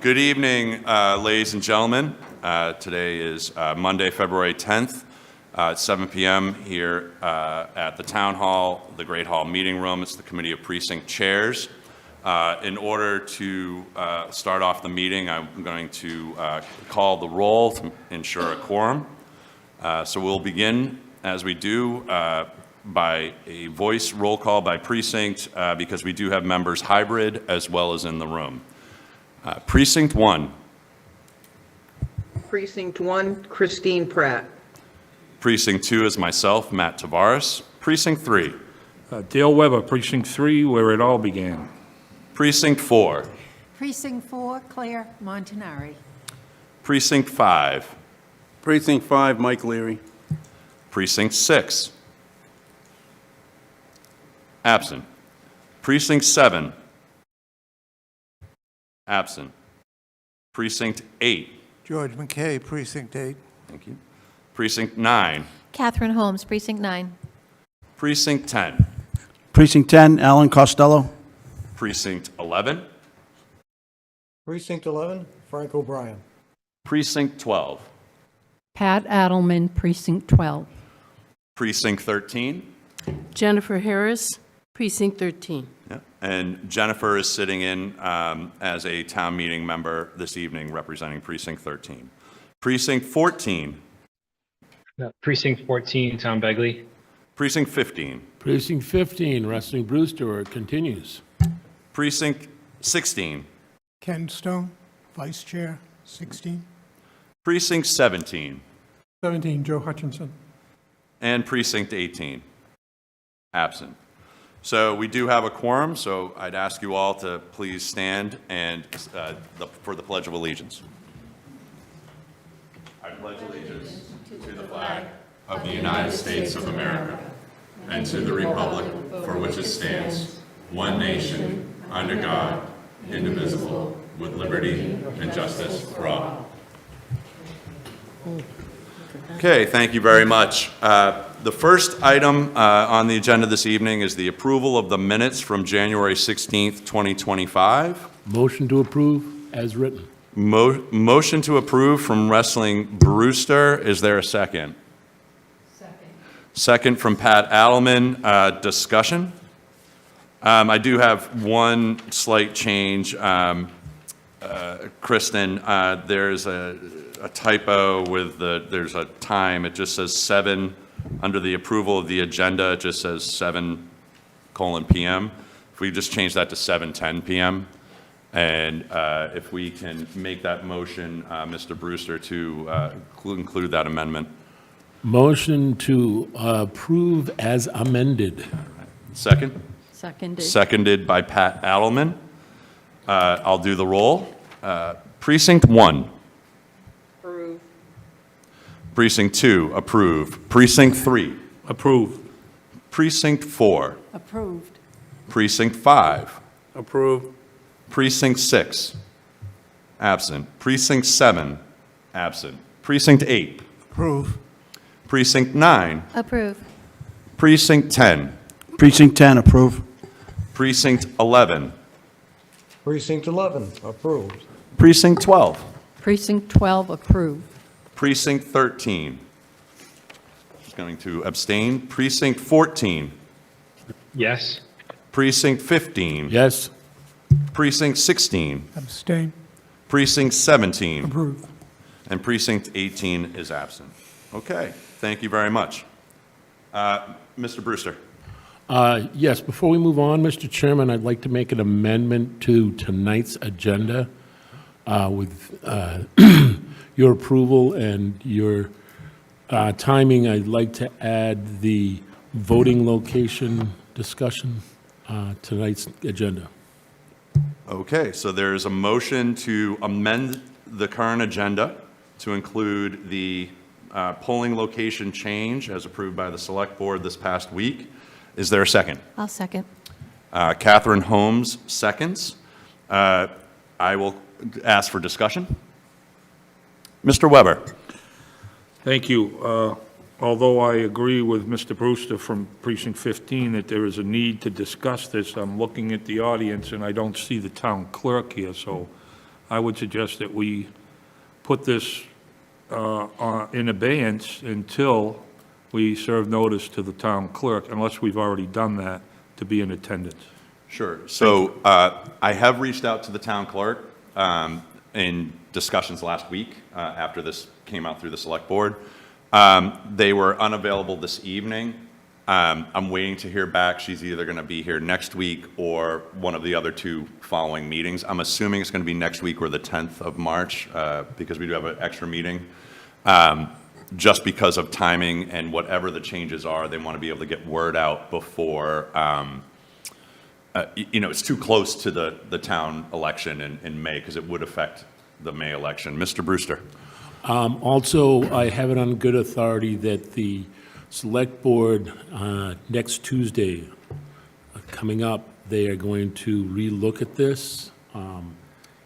Good evening, ladies and gentlemen. Today is Monday, February 10th at 7 p.m. here at the Town Hall, the Great Hall Meeting Room. It's the Committee of Precinct Chairs. In order to start off the meeting, I'm going to call the roll to ensure a quorum. So we'll begin, as we do, by a voice roll call by precinct because we do have members hybrid as well as in the room. Precinct 1. Precinct 1, Christine Pratt. Precinct 2 is myself, Matt Tavares. Precinct 3. Dale Weber, Precinct 3, where it all began. Precinct 4. Precinct 4, Claire Montanari. Precinct 5. Precinct 5, Mike Leary. Precinct 6. Absent. Precinct 7. Absent. Precinct 8. George McKay, Precinct 8. Thank you. Precinct 9. Catherine Holmes, Precinct 9. Precinct 10. Precinct 10, Alan Costello. Precinct 11. Precinct 11, Frank O'Brien. Precinct 12. Pat Adelman, Precinct 12. Precinct 13. Jennifer Harris, Precinct 13. Yeah. And Jennifer is sitting in as a town meeting member this evening representing Precinct 13. Precinct 14. Precinct 14, Tom Begley. Precinct 15. Precinct 15, Wrestling Brewster continues. Precinct 16. Ken Stone, Vice Chair, 16. Precinct 17. 17, Joe Hutchinson. And Precinct 18. Absent. So we do have a quorum, so I'd ask you all to please stand and for the Pledge of Allegiance. I pledge allegiance to the flag of the United States of America and to the republic for which it stands, one nation, under God, indivisible, with liberty and justice for all. Okay, thank you very much. The first item on the agenda this evening is the approval of the minutes from January 16th, 2025. Motion to approve as written. Motion to approve from Wrestling Brewster. Is there a second? Second. Second from Pat Adelman. Discussion? I do have one slight change. Kristen, there's a typo with there's a time. It just says 7. Under the approval of the agenda, it just says 7:PM. If we just change that to 7:10 PM. And if we can make that motion, Mr. Brewster, to include that amendment. Motion to approve as amended. Second? Seconded. Seconded by Pat Adelman. I'll do the roll. Precinct 1. Approve. Precinct 2, approved. Precinct 3. Approved. Precinct 4. Approved. Precinct 5. Approved. Precinct 6. Absent. Precinct 7. Absent. Precinct 8. Approve. Precinct 9. Approve. Precinct 10. Precinct 10, approve. Precinct 11. Precinct 11, approved. Precinct 12. Precinct 12, approved. Precinct 13. Just going to abstain. Precinct 14. Yes. Precinct 15. Yes. Precinct 16. Abstain. Precinct 17. Approved. And Precinct 18 is absent. Okay, thank you very much. Mr. Brewster. Yes, before we move on, Mr. Chairman, I'd like to make an amendment to tonight's agenda with your approval and your timing. I'd like to add the voting location discussion to tonight's agenda. Okay, so there's a motion to amend the current agenda to include the polling location change as approved by the Select Board this past week. Is there a second? I'll second. Catherine Holmes seconds. I will ask for discussion. Mr. Weber. Thank you. Although I agree with Mr. Brewster from Precinct 15 that there is a need to discuss this, I'm looking at the audience and I don't see the town clerk here, so I would suggest that we put this in abeyance until we serve notice to the town clerk, unless we've already done that, to be in attendance. Sure. So I have reached out to the town clerk in discussions last week after this came out through the select board. They were unavailable this evening. I'm waiting to hear back. She's either going to be here next week or one of the other two following meetings. I'm assuming it's going to be next week or the 10th of March because we do have an extra meeting. Just because of timing and whatever the changes are, they want to be able to get word out before, it's too close to the town election in May because it would affect the May election. Mr. Brewster. Also, I have it on good authority that the Select Board, next Tuesday, coming up, they are going to relook at this.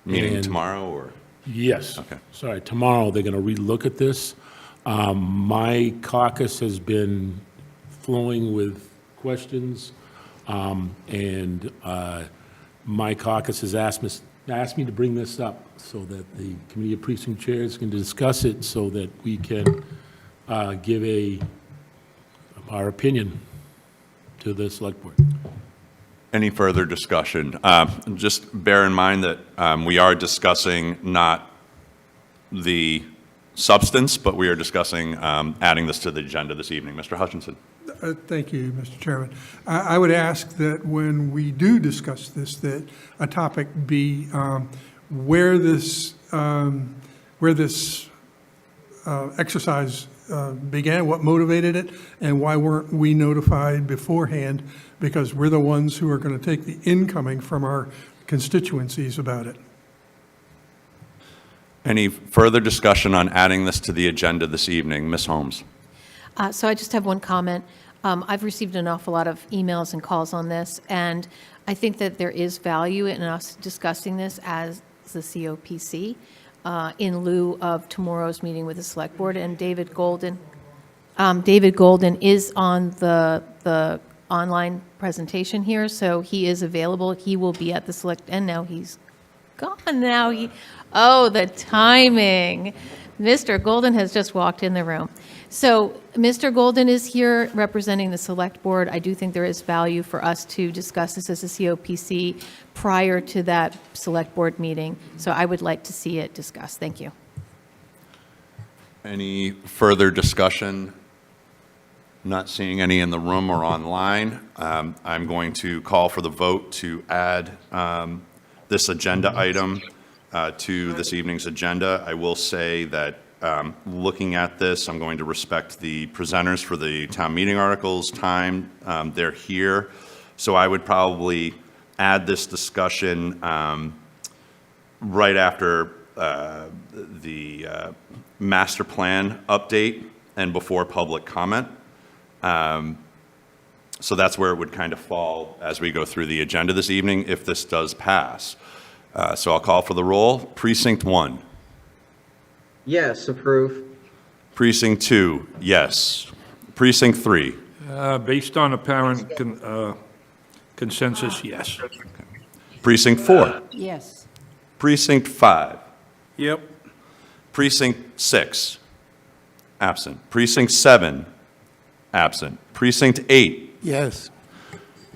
Meeting and- tomorrow or? Yes. Okay. Sorry, tomorrow, they're going to relook at this. My caucus has been flowing with questions, and my caucus has asked me to bring this up so that the Committee of Precinct Chairs can discuss it so that we can give our opinion to the Select Board. Any further discussion? Just bear in mind that we are discussing not the substance, but we are discussing adding this to the agenda this evening. Mr. Hutchinson. Thank you, Mr. Chairman. I would ask that when we do discuss this, that a topic be where this exercise began, what motivated it, and why weren't we notified beforehand, because we're the ones who are going to take the incoming from our constituencies about it. Any further discussion on adding this to the agenda this evening? Ms. Holmes. So I just have one comment. I've received an awful lot of emails and calls on this, and I think that there is value in us discussing this as the COPC in lieu of tomorrow's meeting with the Select Board. And David Golden is on the online presentation here, so he is available. He will be at the Select, and now he's gone now. Oh, the timing. Mr. Golden has just walked in the room. So Mr. Golden is here representing the Select Board. I do think there is value for us to discuss this as a COPC prior to that Select Board meeting. So I would like to see it discussed. Thank you. Any further discussion? Not seeing any in the room or online. I'm going to call for the vote to add this agenda item to this evening's agenda. I will say that looking at this, I'm going to respect the presenters for the town meeting articles time. They're here. So I would probably add this discussion right after the master plan update and before public comment. So that's where it would kind of fall as we go through the agenda this evening if this does pass. So I'll call for the roll. Precinct 1. Yes, approve. Precinct 2, yes. Precinct 3. Based on apparent consensus, yes. Precinct 4. Yes. Precinct 5. Yep. Precinct 6. Absent. Precinct 7. Absent. Precinct 8. Yes.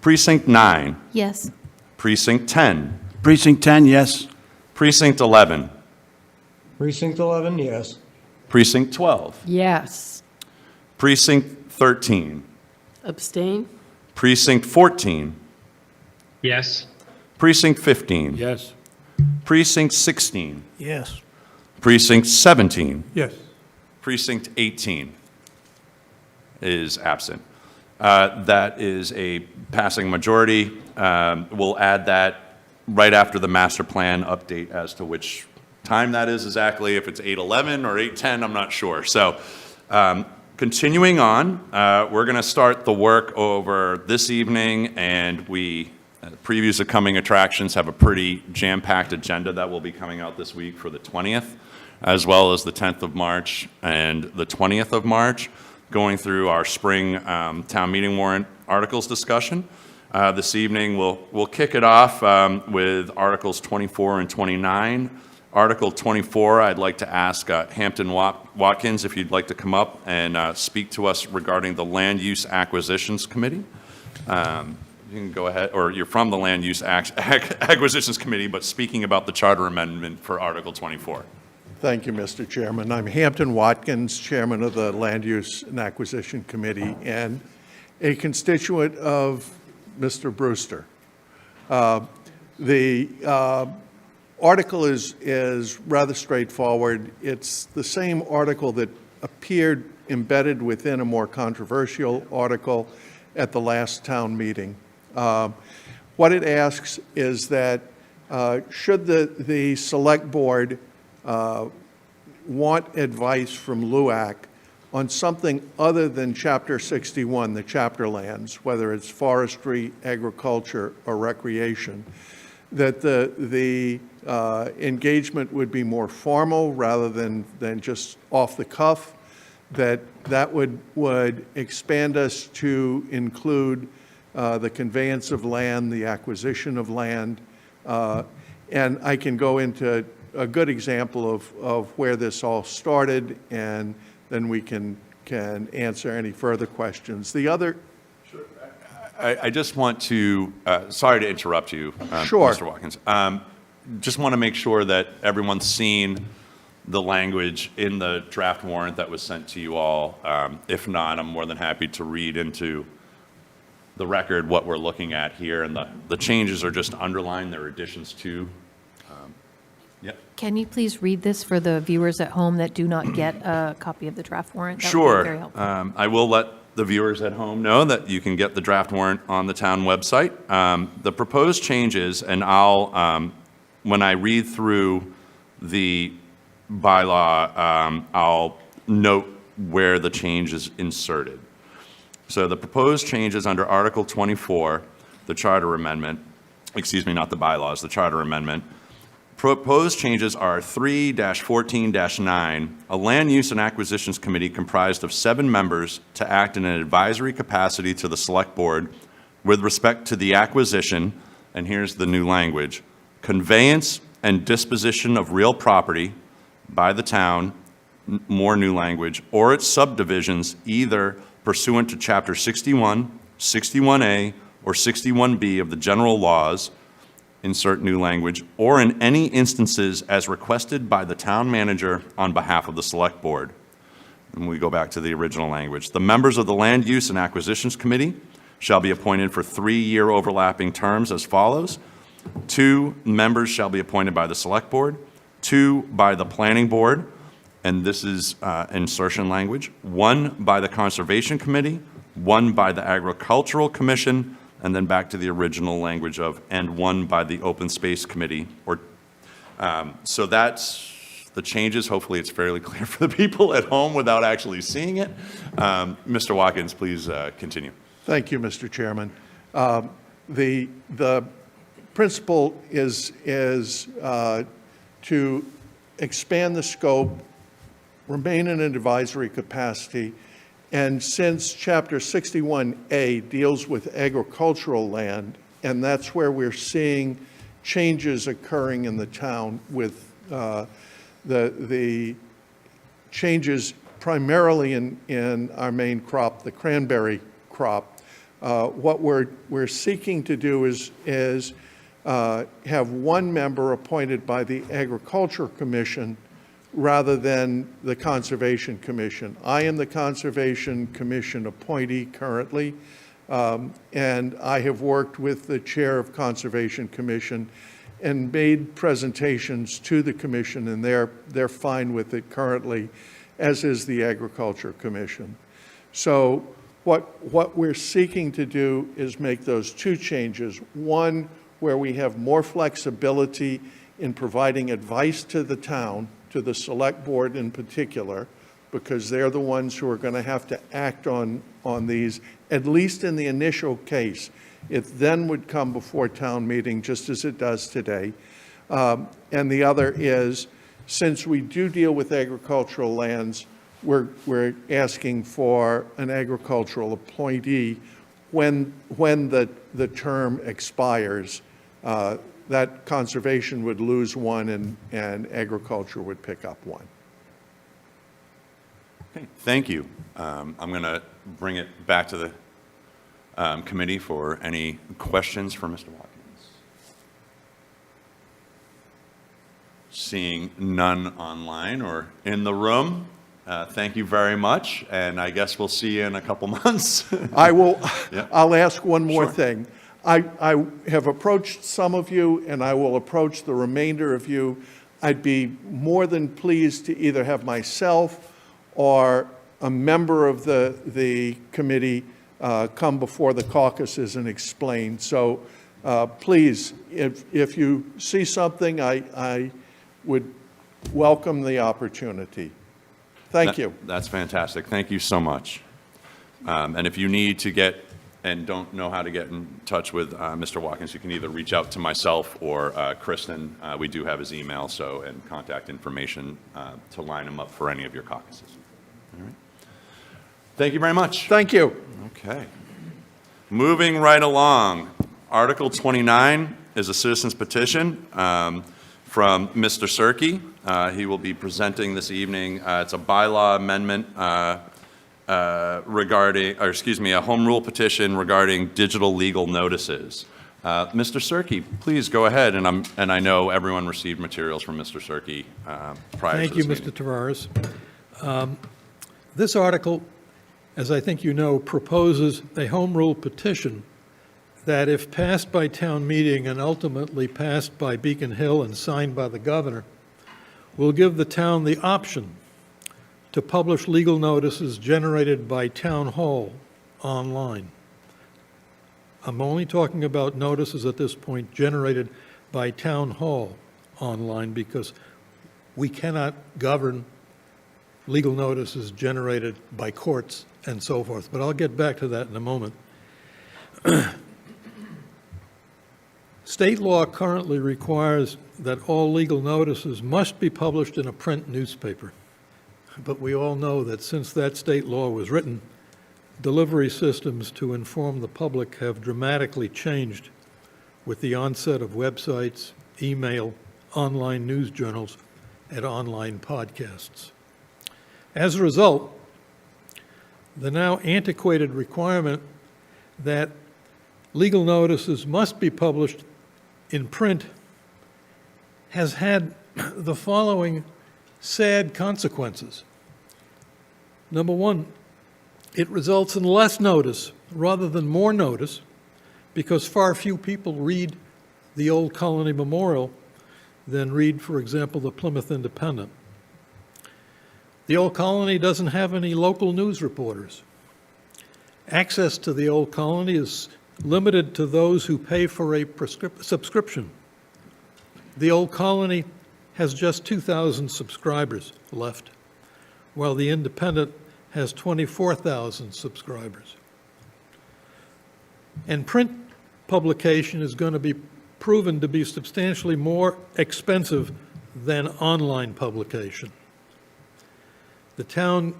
Precinct 9. Yes. Precinct 10. Precinct 10, yes. Precinct 11. Precinct 11, yes. Precinct 12. Yes. Precinct 13. Abstain? Precinct 14. Yes. Precinct 15. Yes. Precinct 16. Yes. Precinct 17. Yes. Precinct 18 is absent. That is a passing majority. We'll add that right after the master plan update as to which time that is exactly. If it's 8:11 or 8:10, I'm not sure. So continuing on, we're going to start the work over this evening, and previews of coming attractions have a pretty jam-packed agenda that will be coming out this week for the 20th, as well as the 10th of March and the 20th of March, going through our spring town meeting warrant articles discussion. This evening, we'll kick it off with Articles 24 and 29, Article 24, I'd like to ask Hampton Watkins if you'd like to come up and speak to us regarding the Land Use Acquisitions Committee. You can go ahead, or you're from the Land Use Acquisitions Committee, but speaking about the charter amendment for Article 24. Thank you, Mr. Chairman. I'm Hampton Watkins, Chairman of the Land Use and Acquisition Committee, and a constituent of Mr. Brewster. The article is rather straightforward. It's the same article that appeared embedded within a more controversial article at the last town meeting. What it asks is that should the select board want advice from LUAC on something other than Chapter 61, the chapter lands, whether it's forestry, agriculture, or recreation, that the engagement would be more formal rather than just off the cuff, that would expand us to include the conveyance of land, the acquisition of land, and I can go into a good example of where this all started, and then we can answer any further questions. The other... I just want to, sorry to interrupt you, Sure. Mr. Watkins. Just want to make sure that everyone's seen the language in the draft warrant that was sent to you all. If not, I'm more than happy to read into the record what we're looking at here, and the changes are just underlined, they're additions to. Can you please read this for the viewers at home that do not get a copy of the draft warrant? That would be Sure. very helpful. I will let the viewers at home know that you can get the draft warrant on the town website. The proposed changes, and I'll, when I read through the bylaw, I'll note where the change is inserted. So the proposed changes under Article 24, the charter amendment, excuse me, not the bylaws, the charter amendment. Proposed changes are 3-14-9, a Land Use and Acquisitions Committee comprised of 7 members to act in an advisory capacity to the Select Board with respect to the acquisition, and here's the new language, conveyance and disposition of real property by the town, more new language, or its subdivisions either pursuant to Chapter 61, 61A, or 61B of the general laws, insert new language, or in any instances as requested by the town manager on behalf of the Select Board. And we go back to the original language. The members of the Land Use and Acquisitions Committee shall be appointed for 3-year overlapping terms as follows. 2 members shall be appointed by the Select Board, 2 by the Planning Board, and this is insertion language, 1 by the Conservation Committee, 1 by the Agricultural Commission, and then back to the original language of, and 1 by the Open Space Committee. So that's the changes. Hopefully it's fairly clear for the people at home without actually seeing it. Mr. Watkins, please continue. Thank you, Mr. Chairman. The principle is to expand the scope, remain in an advisory capacity, and since Chapter 61A deals with agricultural land, and that's where we're seeing changes occurring in the town with the changes primarily in our main crop, the cranberry crop, what we're seeking to do is have 1 member appointed by the Agriculture Commission rather than the Conservation Commission. I am the Conservation Commission appointee currently, and I have worked with the chair of Conservation Commission and made presentations to the commission, and they're fine with it currently, as is the Agriculture Commission. So what we're seeking to do is make those 2 changes. 1, where we have more flexibility in providing advice to the town, to the Select Board in particular, because they're the ones who are going to have to act on these, at least in the initial case. It then would come before town meeting, just as it does today. And the other is, since we do deal with agricultural lands, we're asking for an agricultural appointee when the term expires. that conservation would lose one and agriculture would pick up one. Okay, thank you. I'm going to bring it back to the committee for any questions for Mr. Watkins. Seeing none online or in the room, thank you very much, and I guess we'll see you in a couple months. I'll ask one more Sure. thing. I have approached some of you, and I will approach the remainder of you. I'd be more than pleased to either have myself or a member of the committee come before the caucuses and explain. So please, if you see something, I would welcome the opportunity. Thank you. That's fantastic. Thank you so much. And if you need to get and don't know how to get in touch with Mr. Watkins, you can either reach out to myself or Kristen. We do have his email, and contact information to line him up for any of your caucuses. All right. Thank you very much. Thank you. Okay. Moving right along, Article 29 is a citizen's petition from Mr. Cirque. He will be presenting this evening. It's a bylaw amendment a home rule petition regarding digital legal notices. Mr. Cirque, please go ahead, and I know everyone received materials from Mr. Cirque prior Thank to you, this Mr. meeting. Tavares. This article, as I think you know, proposes a home rule petition that, if passed by town meeting and ultimately passed by Beacon Hill and signed by the governor, will give the town the option to publish legal notices generated by town hall online. I'm only talking about notices at this point generated by town hall online, because we cannot govern legal notices generated by courts and so forth. But I'll get back to that in a moment. State law currently requires that all legal notices must be published in a print newspaper. But we all know that since that state law was written, delivery systems to inform the public have dramatically changed with the onset of websites, email, online news journals, and online podcasts. As a result, the now antiquated requirement that legal notices must be published in print has had the following sad consequences. Number one, it results in less notice rather than more notice, because far few people read the Old Colony Memorial than read, for example, the Plymouth Independent. The Old Colony doesn't have any local news reporters. Access to the Old Colony is limited to those who pay for a subscription. The Old Colony has just 2,000 subscribers left, while the Independent has 24,000 subscribers. And print publication is going to be proven to be substantially more expensive than online publication. The town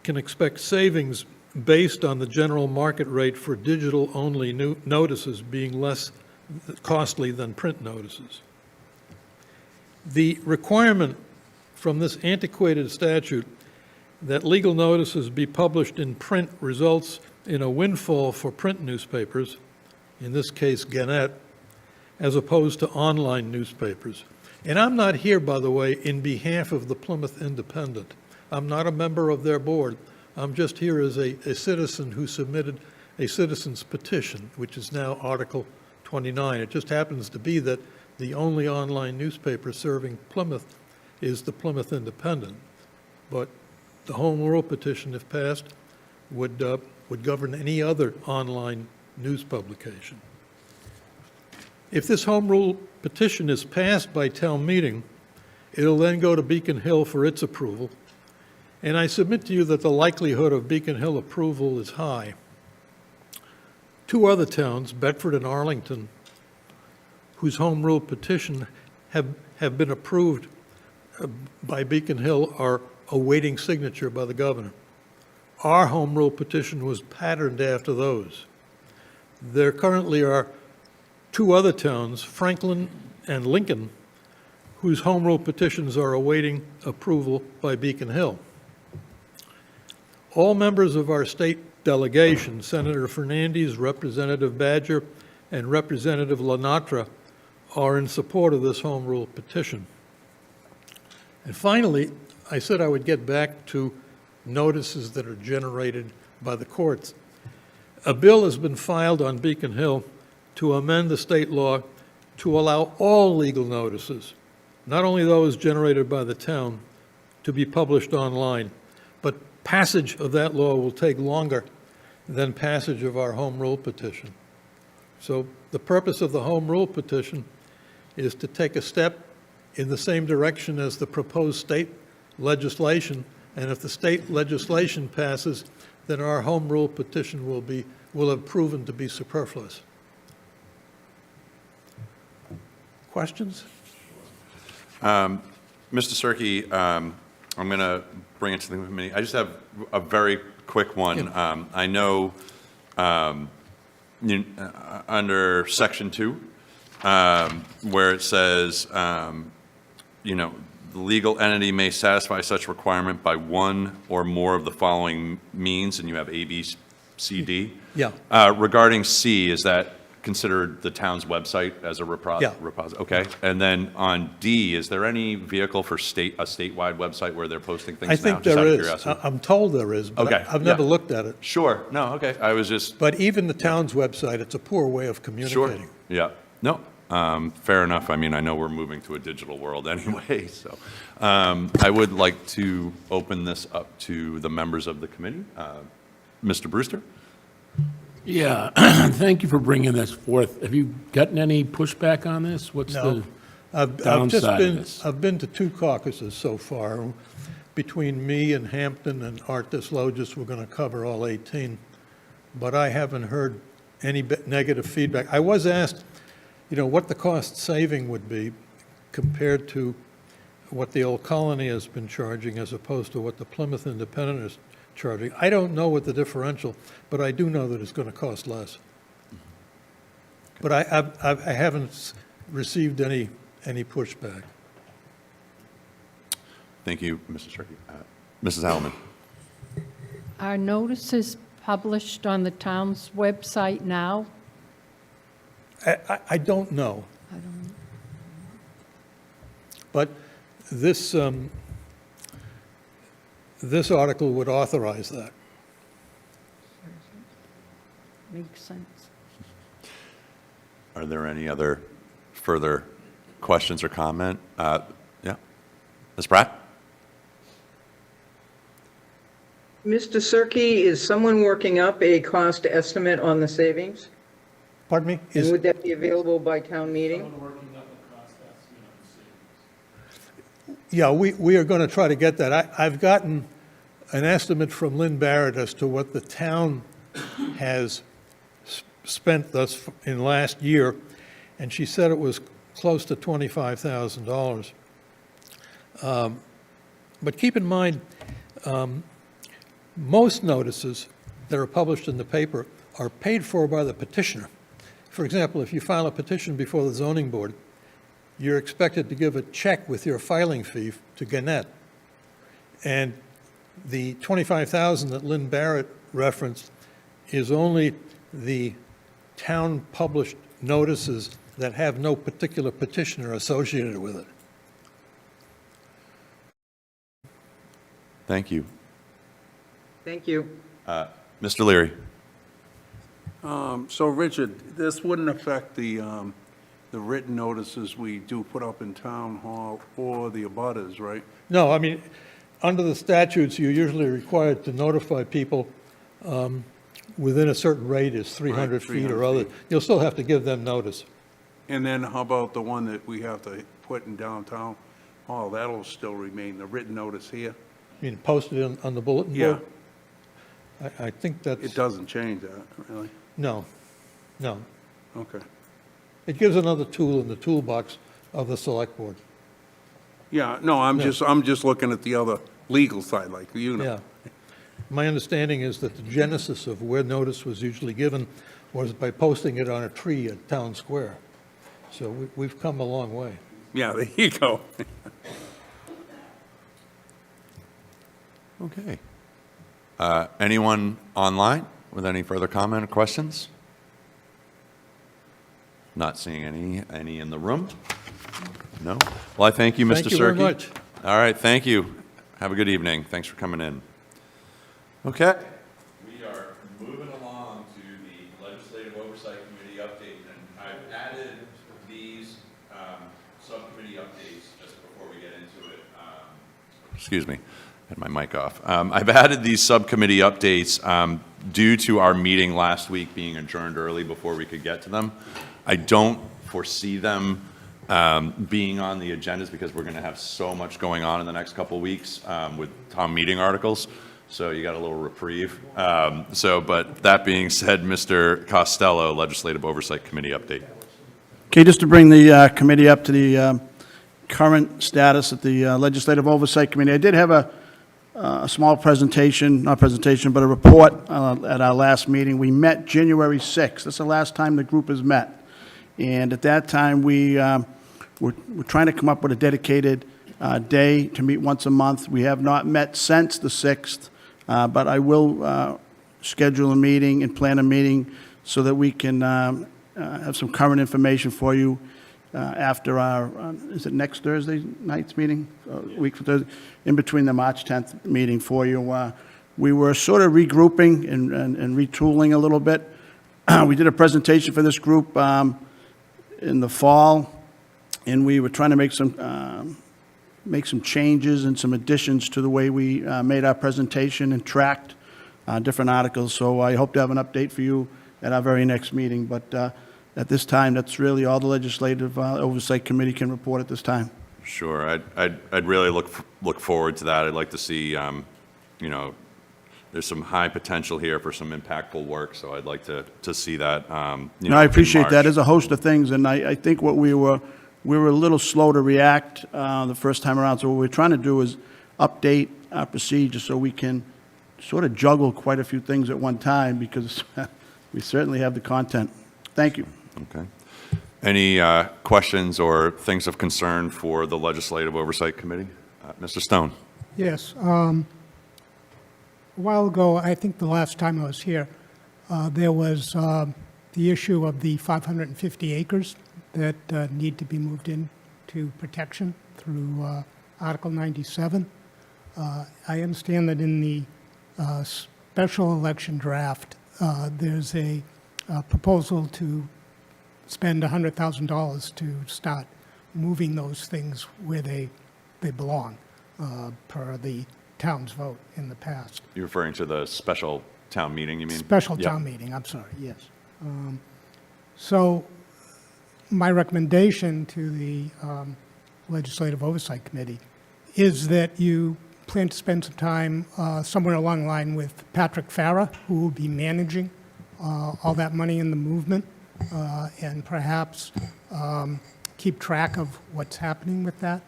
can expect savings based on the general market rate for digital-only notices being less costly than print notices. The requirement from this antiquated statute that legal notices be published in print results in a windfall for print newspapers, in this case Gannett, as opposed to online newspapers. And I'm not here, by the way, in behalf of the Plymouth Independent. I'm not a member of their board. I'm just here as a citizen who submitted a citizen's petition, which is now Article 29. It just happens to be that the only online newspaper serving Plymouth is the Plymouth Independent. But the home rule petition, if passed, would govern any other online news publication. If this home rule petition is passed by town meeting, it'll then go to Beacon Hill for its approval. And I submit to you that the likelihood of Beacon Hill approval is high. Two other towns, Bedford and Arlington, whose home rule petition have been approved by Beacon Hill, are awaiting signature by the governor. Our home rule petition was patterned after those. There currently are two other towns, Franklin and Lincoln, whose home rule petitions are awaiting approval by Beacon Hill. All members of our state delegation, Senator Fernandez, Representative Badger, and Representative Lenatra, are in support of this home rule petition. And finally, I said I would get back to notices that are generated by the courts. A bill has been filed on Beacon Hill to amend the state law to allow all legal notices, not only those generated by the town, to be published online, but passage of that law will take longer than passage of our home rule petition. So the purpose of the home rule petition is to take a step in the same direction as the proposed state legislation, and if the state legislation passes, then our home rule petition will have proven to be superfluous. Questions? Mr. Cirque, I'm going to bring it to the committee. I just have a very quick one. I know under Section 2, where it says, the legal entity may satisfy such requirement by one or more of the following means, and you have A, B, C, D. Yeah. Regarding C, is that considered the town's website as a Yeah. repository? Okay. And then on D, is there any vehicle for a statewide website where they're posting things now? I think Just out there of is. curiosity. I'm told there is, but Okay, I've never yeah. looked at it. Sure. No, okay. I was just, But even the town's website, it's a poor way of sure. communicating. Yeah. No, fair enough. I mean, I know we're moving to a digital world anyway, so. I would like to open this up to the members of the committee. Mr. Brewster? Yeah, thank you for bringing this forth. Have you gotten any pushback on this? What's No. the I've just downside of been, this? I've been to two caucuses so far. Between me and Hampton and Art Dislogis, we're going to cover all 18. But I haven't heard any negative feedback. I was asked, what the cost saving would be compared to what the Old Colony has been charging as opposed to what the Plymouth Independent is charging. I don't know what the differential, but I do know that it's going to cost less. But I haven't received any pushback. Thank you, Mr. Cirque. Mrs. Hellman? Are notices published on the town's website now? I don't know. But this article would authorize that. Makes sense. Are there any other further questions or comment? Yeah. Ms. Pratt? Mr. Cirque, is someone working up a cost estimate on the savings? Pardon me? And would that be available by town meeting? Yeah, we are going to try to get that. I've gotten an estimate from Lynn Barrett as to what the town has spent thus in last year, and she said it was close to $25,000. But keep in mind, most notices that are published in the paper are paid for by the petitioner. For example, if you file a petition before the zoning board, you're expected to give a check with your filing fee to Gannett. And the $25,000 that Lynn Barrett referenced is only the town-published notices that have no particular petitioner associated with it. Thank you. Thank you. Mr. Leary? So Richard, this wouldn't affect the written notices we do put up in town hall or the abutters, right? No, I mean, under the statutes, you're usually required to notify people within a certain radius, 300 feet 300 or other. feet. You'll still have to give them notice. And then how about the one that we have to put in downtown hall? That'll still remain, the written notice here? You mean, posted on the bulletin Yeah. board? I think that's... It doesn't change that, really? No, no. Okay. It gives another tool in the toolbox of the select board. Yeah, no, I'm just looking at the other legal side, like, Yeah. My understanding is that the genesis of where notice was usually given was by posting it on a tree at Town Square. So we've come a long way. Yeah, there you go. Okay. Anyone online with any further comment or questions? Not seeing any in the room? No? Well, I thank you, Mr. Cirque. Thank you very much. All right, thank you. Have a good evening. Thanks for coming in. Okay. We are moving along to the Legislative Oversight Committee update, and I've added these subcommittee updates just before we get into it. Excuse me, I had my mic off. I've added these subcommittee updates due to our meeting last week being adjourned early before we could get to them. I don't foresee them being on the agendas because we're going to have so much going on in the next couple of weeks with town meeting articles. So you got a little reprieve. But that being said, Mr. Costello, Legislative Oversight Committee update. Okay, just to bring the committee up to the current status at the Legislative Oversight Committee, I did have a small presentation, not presentation, but a report at our last meeting. We met January 6th. That's the last time the group has met. And at that time, we're trying to come up with a dedicated day to meet once a month. We have not met since the 6th, but I will schedule a meeting and plan a meeting so that we can have some current information for you after our, is it next Thursday night's meeting? Week from Thursday, in between the March 10th meeting for you. We were sort of regrouping and retooling a little bit. We did a presentation for this group in the fall, and we were trying to make some changes and some additions to the way we made our presentation and tracked different articles. So I hope to have an update for you at our very next meeting. But at this time, that's really all the Legislative Oversight Committee can report at this time. Sure, I'd really look forward to that. I'd like to see, you know, there's some high potential here for some impactful work, so I'd like to see that. You know, I in appreciate that. March. There's a host of things, and I think what we were a little slow to react the first time around. So what we're trying to do is update our procedure so we can sort of juggle quite a few things at one time, because we certainly have the content. Thank you. Okay. Any questions or things of concern for the Legislative Oversight Committee? Mr. Stone. Yes. A while ago, I think the last time I was here, there was the issue of the 550 acres that need to be moved into protection through Article 97. I understand that in the special election draft, there's a proposal to spend $100,000 to start moving those things where they belong, per the town's vote in the past. You're referring to the special town meeting, you mean? Special Yep. town meeting, I'm sorry, yes. So my recommendation to the Legislative Oversight Committee is that you plan to spend some time somewhere along the line with Patrick Farah, who will be managing all that money in the movement, and perhaps keep track of what's happening with that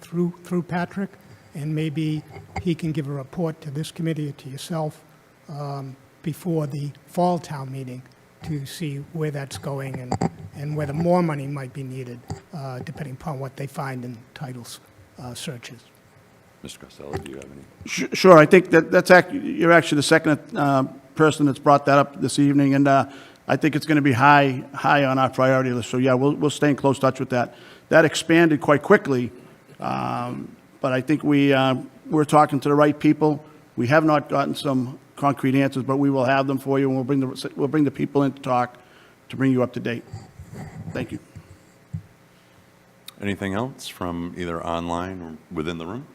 through Patrick, and maybe he can give a report to this committee or to yourself before the fall town meeting to see where that's going and whether more money might be needed, depending upon what they find in titles searches. Mr. Costello, do you have any? Sure. I think you're actually the second person that's brought that up this evening, and I think it's going to be high on our priority list. So yeah, we'll stay in close touch with that. That expanded quite quickly, but I think we're talking to the right people. We have not gotten some concrete answers, but we will have them for you, and we'll bring the people in to talk to bring you up to date. Thank you. Anything else from either online or within the room?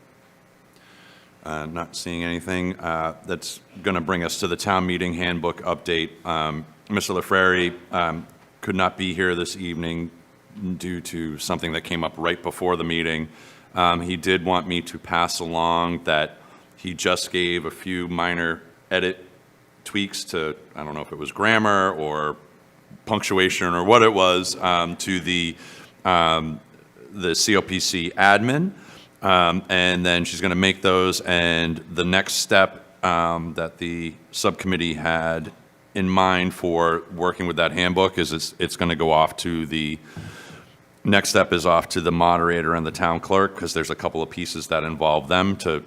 Not seeing anything. That's going to bring us to the town meeting handbook update. Mr. LaFrari could not be here this evening due to something that came up right before the meeting. He did want me to pass along that he just gave a few minor edit tweaks to, I don't know if it was grammar or punctuation or what it was, to the COPC admin. And then she's going to make those, and the next step that the subcommittee had in mind for working with that handbook is it's going to go off to the, next step is off to the moderator and the town clerk, because there's a couple of pieces that involve them to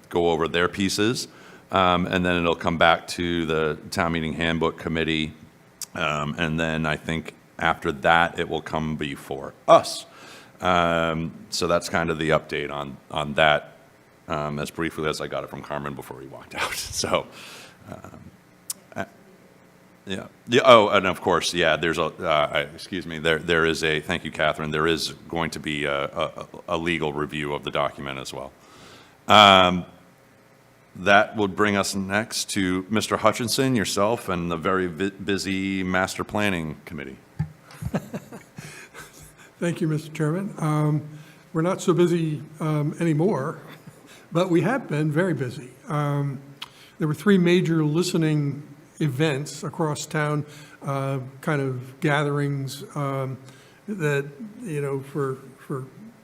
go over their pieces. And then it'll come back to the town meeting handbook committee. And then I think after that, it will come before us. So that's kind of the update on that, as briefly as I got it from Carmen before he walked out. So, yeah. Oh, and of course, yeah, there's excuse me, there is a, thank you, Catherine, there is going to be a legal review of the document as well. That would bring us next to Mr. Hutchinson, yourself, and the very busy Master Planning Committee. Thank you, Mr. Chairman. We're not so busy anymore, but we have been very busy. There were 3 major listening events across town, kind of gatherings that, you know, for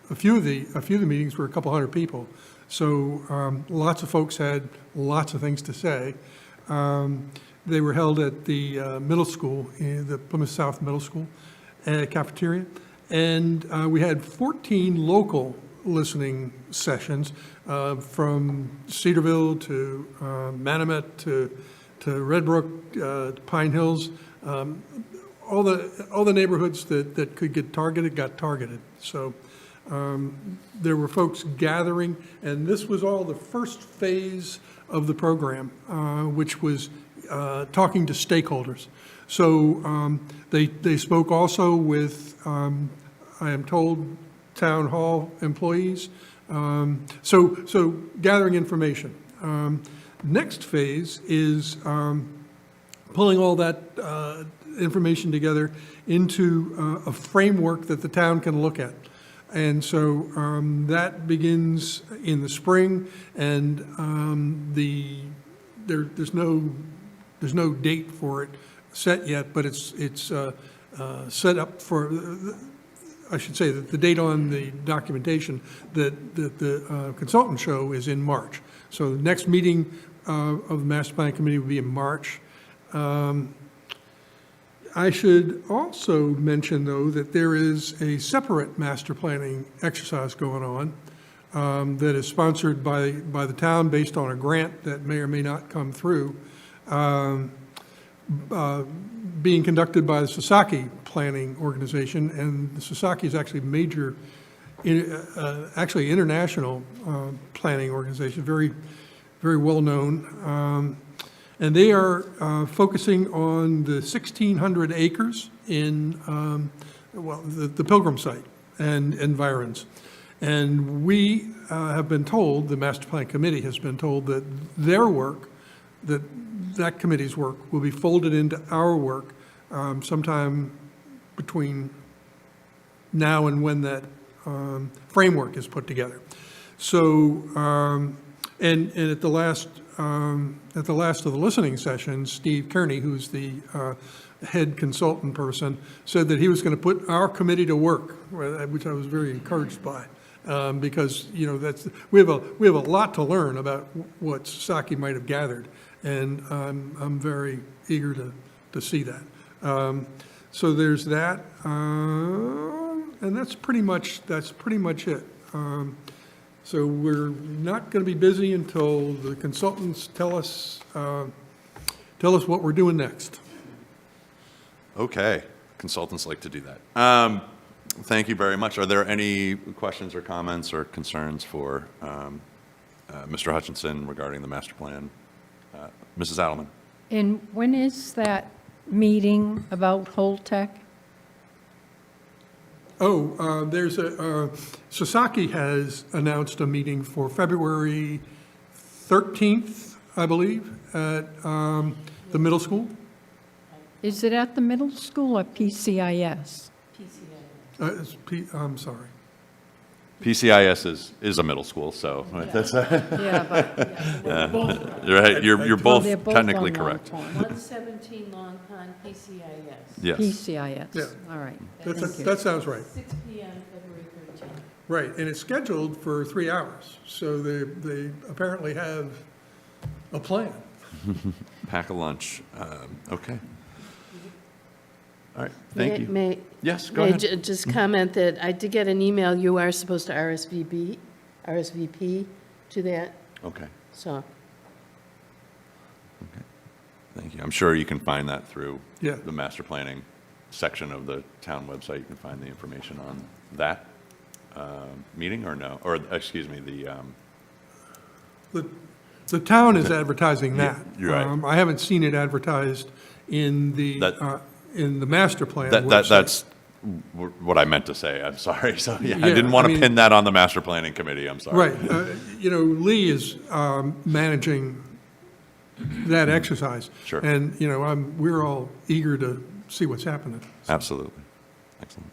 a few of the meetings were a couple hundred people. So lots of folks had lots of things to say. They were held at the middle school, the Plymouth South Middle School cafeteria. And we had 14 local listening sessions from Cedarville to Manamet to Red Brook, to Pine Hills. All the neighborhoods that could get targeted got targeted. So there were folks gathering, and this was all the first phase of the program, which was talking to stakeholders. So they spoke also with, I am told, town hall employees. So gathering information. Next phase is pulling all that information together into a framework that the town can look at. And so that begins in the spring, and there's no date for it set yet, but it's set up for, I should say that the date on the documentation that the consultant show is in March. So the next meeting of the Master Plan Committee will be in March. I should also mention, though, that there is a separate master planning exercise going on that is sponsored by the town based on a grant that may or may not come through, being conducted by the Sasaki Planning Organization. And the Sasaki is actually major, actually international planning organization, very, very well known. And they are focusing on the 1,600 acres in, the Pilgrim site and environs. And we have been told, the Master Plan Committee has been told, that their work, that committee's work, will be folded into our work sometime between now and when that framework is put together. So, and at the last of the listening sessions, Steve Kearney, who's the head consultant person, said that he was going to put our committee to work, which I was very encouraged by, because, you know, we have a lot to learn about what Sasaki might have gathered, and I'm very eager to see that. So there's that, and that's pretty much it. So we're not going to be busy until the consultants tell us what we're doing next. Okay, consultants like to do that. Thank you very much. Are there any questions or comments or concerns for Mr. Hutchinson regarding the master plan? Mrs. Adelman? And when is that meeting about Holtec? There's Sasaki has announced a meeting for February 13th, I believe, at the middle school. Is it at the middle school or PCIS? I'm sorry. PCIS is a middle school, so that's Yeah, but. right. You're both they're both technically on correct. 117 Long Pond, PCIS. Yes. PCIS, Yeah. all right. That sounds right. 6 p.m. February 13th. Right, and it's scheduled for 3 hours. So they apparently have a plan. Pack a lunch. Okay. All right, thank you. May, Yes, go may I ahead. just comment that I did get an email, you are supposed to RSVP to that, Okay, so. thank you. I'm sure you can find that through Yeah. the master planning section of the town website. You can find the information on that meeting or no, or, excuse me, The town is advertising Yeah, that. you're right. I haven't seen it advertised in the master plan website. that's what I meant to say. I'm sorry. So, yeah, I Yeah, didn't want I to mean- pin that on the master planning committee. I'm sorry. Right. Lee is managing that exercise. Sure. And, we're all eager to see what's happening. Absolutely. Excellent.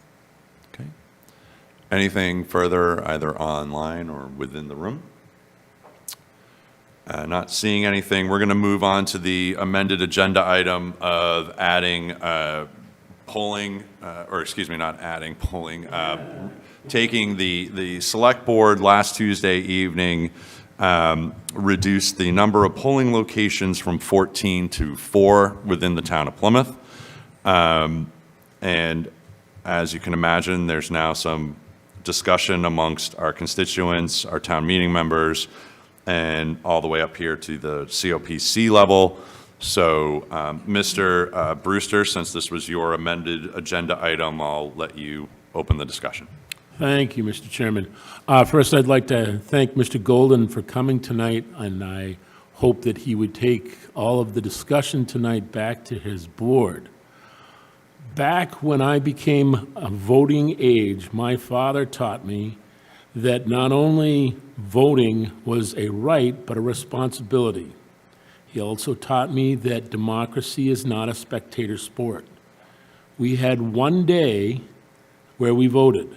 Okay. Anything further, either online or within the room? Not seeing anything. We're going to move on to the amended agenda item of adding polling, or excuse me, not adding polling, taking the select board last Tuesday evening, reduced the number of polling locations from 14 to 4 within the town of Plymouth. And as you can imagine, there's now some discussion amongst our constituents, our town meeting members, and all the way up here to the COPC level. So, Mr. Brewster, since this was your amended agenda item, I'll let you open the discussion. Thank you, Mr. Chairman. First, I'd like to thank Mr. Golden for coming tonight, and I hope that he would take all of the discussion tonight back to his board. Back when I became a voting age, my father taught me that not only voting was a right, but a responsibility. He also taught me that democracy is not a spectator sport. We had one day where we voted.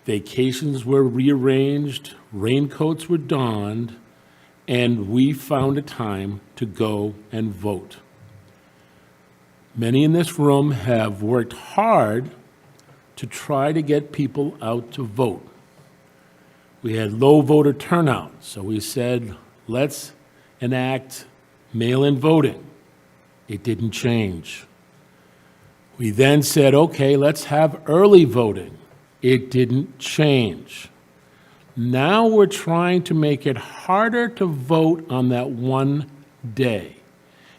Vacations were rearranged, raincoats were donned, and we found a time to go and vote. Many in this room have worked hard to try to get people out to vote. We had low voter turnout, so we said, let's enact mail-in voting. It didn't change. We then said, okay, let's have early voting. It didn't change. Now we're trying to make it harder to vote on that one day.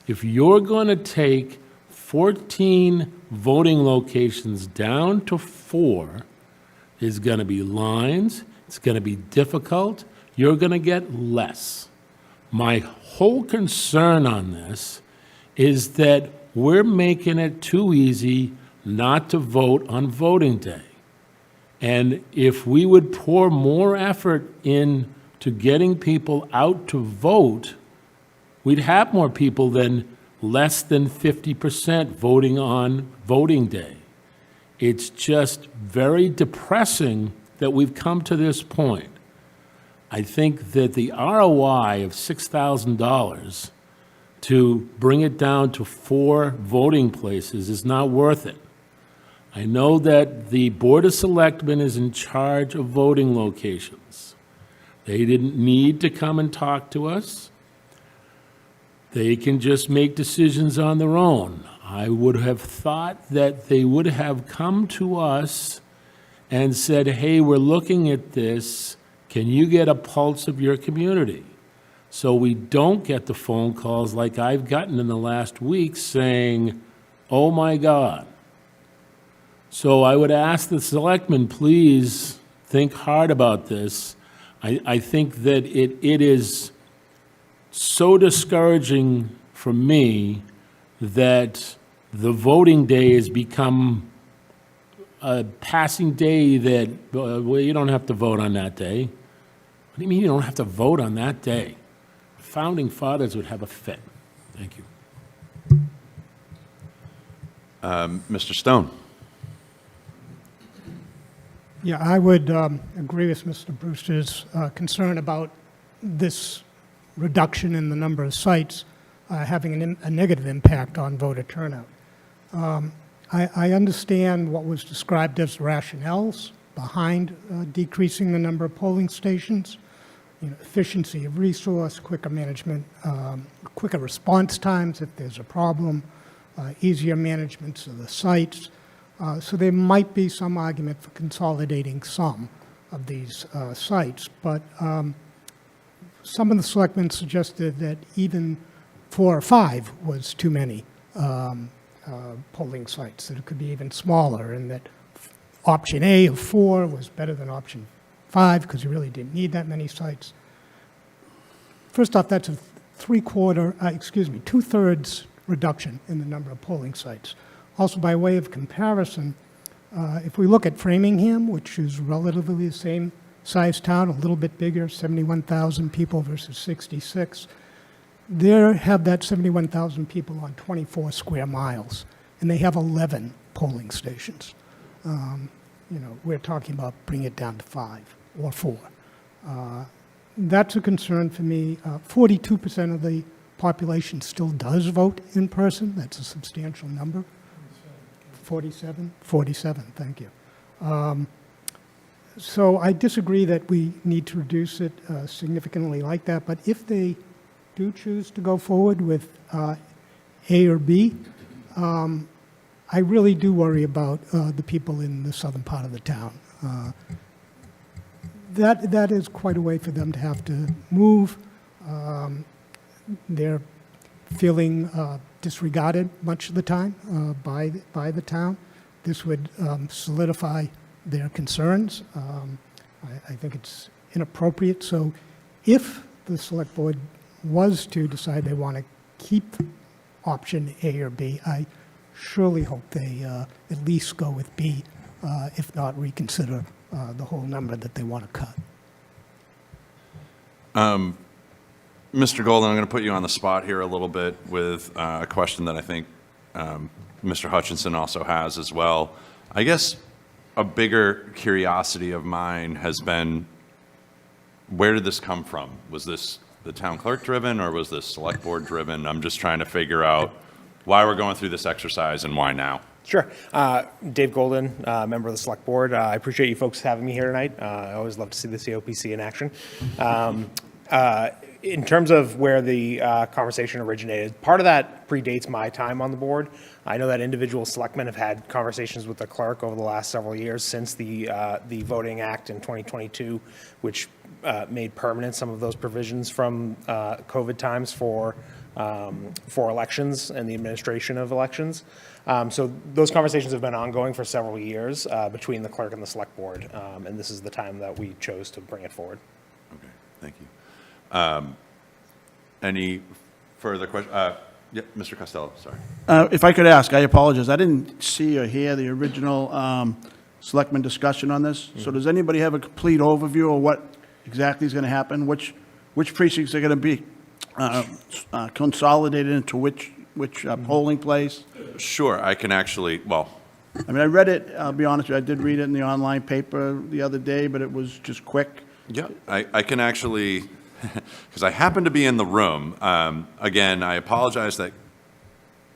If you're going to take 14 voting locations down to 4, there's going to be lines, it's going to be difficult, you're going to get less. My whole concern on this is that we're making it too easy not to vote on voting day. And if we would pour more effort into getting people out to vote, we'd have more people than less than 50% voting on voting day. It's just very depressing that we've come to this point. I think that the ROI of $6,000 to bring it down to 4 voting places is not worth it. I know that the Board of Selectmen is in charge of voting locations. They didn't need to come and talk to us. They can just make decisions on their own. I would have thought that they would have come to us and said, hey, we're looking at this. Can you get a pulse of your community? So we don't get the phone calls like I've gotten in the last week saying, oh my God. So I would ask the selectmen, please think hard about this. I think that it is so discouraging for me that the voting day has become a passing day that, well, you don't have to vote on that day. What do you mean you don't have to vote on that day? Founding fathers would have a fit. Thank you. Mr. Stone? Yeah, I would agree with Mr. Brewster's concern about this reduction in the number of sites having a negative impact on voter turnout. I understand what was described as rationales behind decreasing the number of polling stations, efficiency of resource, quicker management, quicker response times if there's a problem, easier management of the sites. So there might be some argument for consolidating some of these sites, but some of the selectmen suggested that even 4 or 5 was too many polling sites, that it could be even smaller, and that option A of 4 was better than option 5 because you really didn't need that many sites. First off, that's a 2/3 reduction in the number of polling sites. Also, by way of comparison, if we look at Framingham, which is relatively the same size town, a little bit bigger, 71,000 people versus 66, they have that 71,000 people on 24 square miles, and they have 11 polling stations. We're talking about bringing it down to 5 or 4. That's a concern for me. 42% of the population still does vote in person. That's a substantial number. 47, thank you. So I disagree that we need to reduce it significantly like that, but if they do choose to go forward with A or B, I really do worry about the people in the southern part of the town. That is quite a way for them to have to move. They're feeling disregarded much of the time by the town. This would solidify their concerns. I think it's inappropriate. So if the select board was to decide they want to keep option A or B, I surely hope they at least go with B, if not reconsider the whole number that they want to cut. Mr. Golden, I'm going to put you on the spot here a little bit with a question that I think Mr. Hutchinson also has as well. I guess a bigger curiosity of mine has been, where did this come from? Was this the town clerk driven, or was this select board driven? I'm just trying to figure out why we're going through this exercise and why now. Sure. Dave Golden, member of the Select Board. I appreciate you folks having me here tonight. I always love to see the COPC in action. In terms of where the conversation originated, part of that predates my time on the board. I know that individual selectmen have had conversations with the clerk over the last several years since the Voting Act in 2022, which made permanent some of those provisions from COVID times for elections and the administration of elections. So those conversations have been ongoing for several years between the clerk and the select board, and this is the time that we chose to bring it forward. Okay, thank you. Any further questions? Yeah, Mr. Costello, sorry. If I could ask, I apologize. I didn't see or hear the original selectmen discussion on this. So does anybody have a complete overview of what exactly is going to happen? Which precincts are going to be consolidated into which polling place? Sure, I can actually, well, I mean, I read it, I'll be honest with you, I did read it in the online paper the other day, but it was just quick. yeah, I can actually, because I happen to be in the room. Again, I apologize that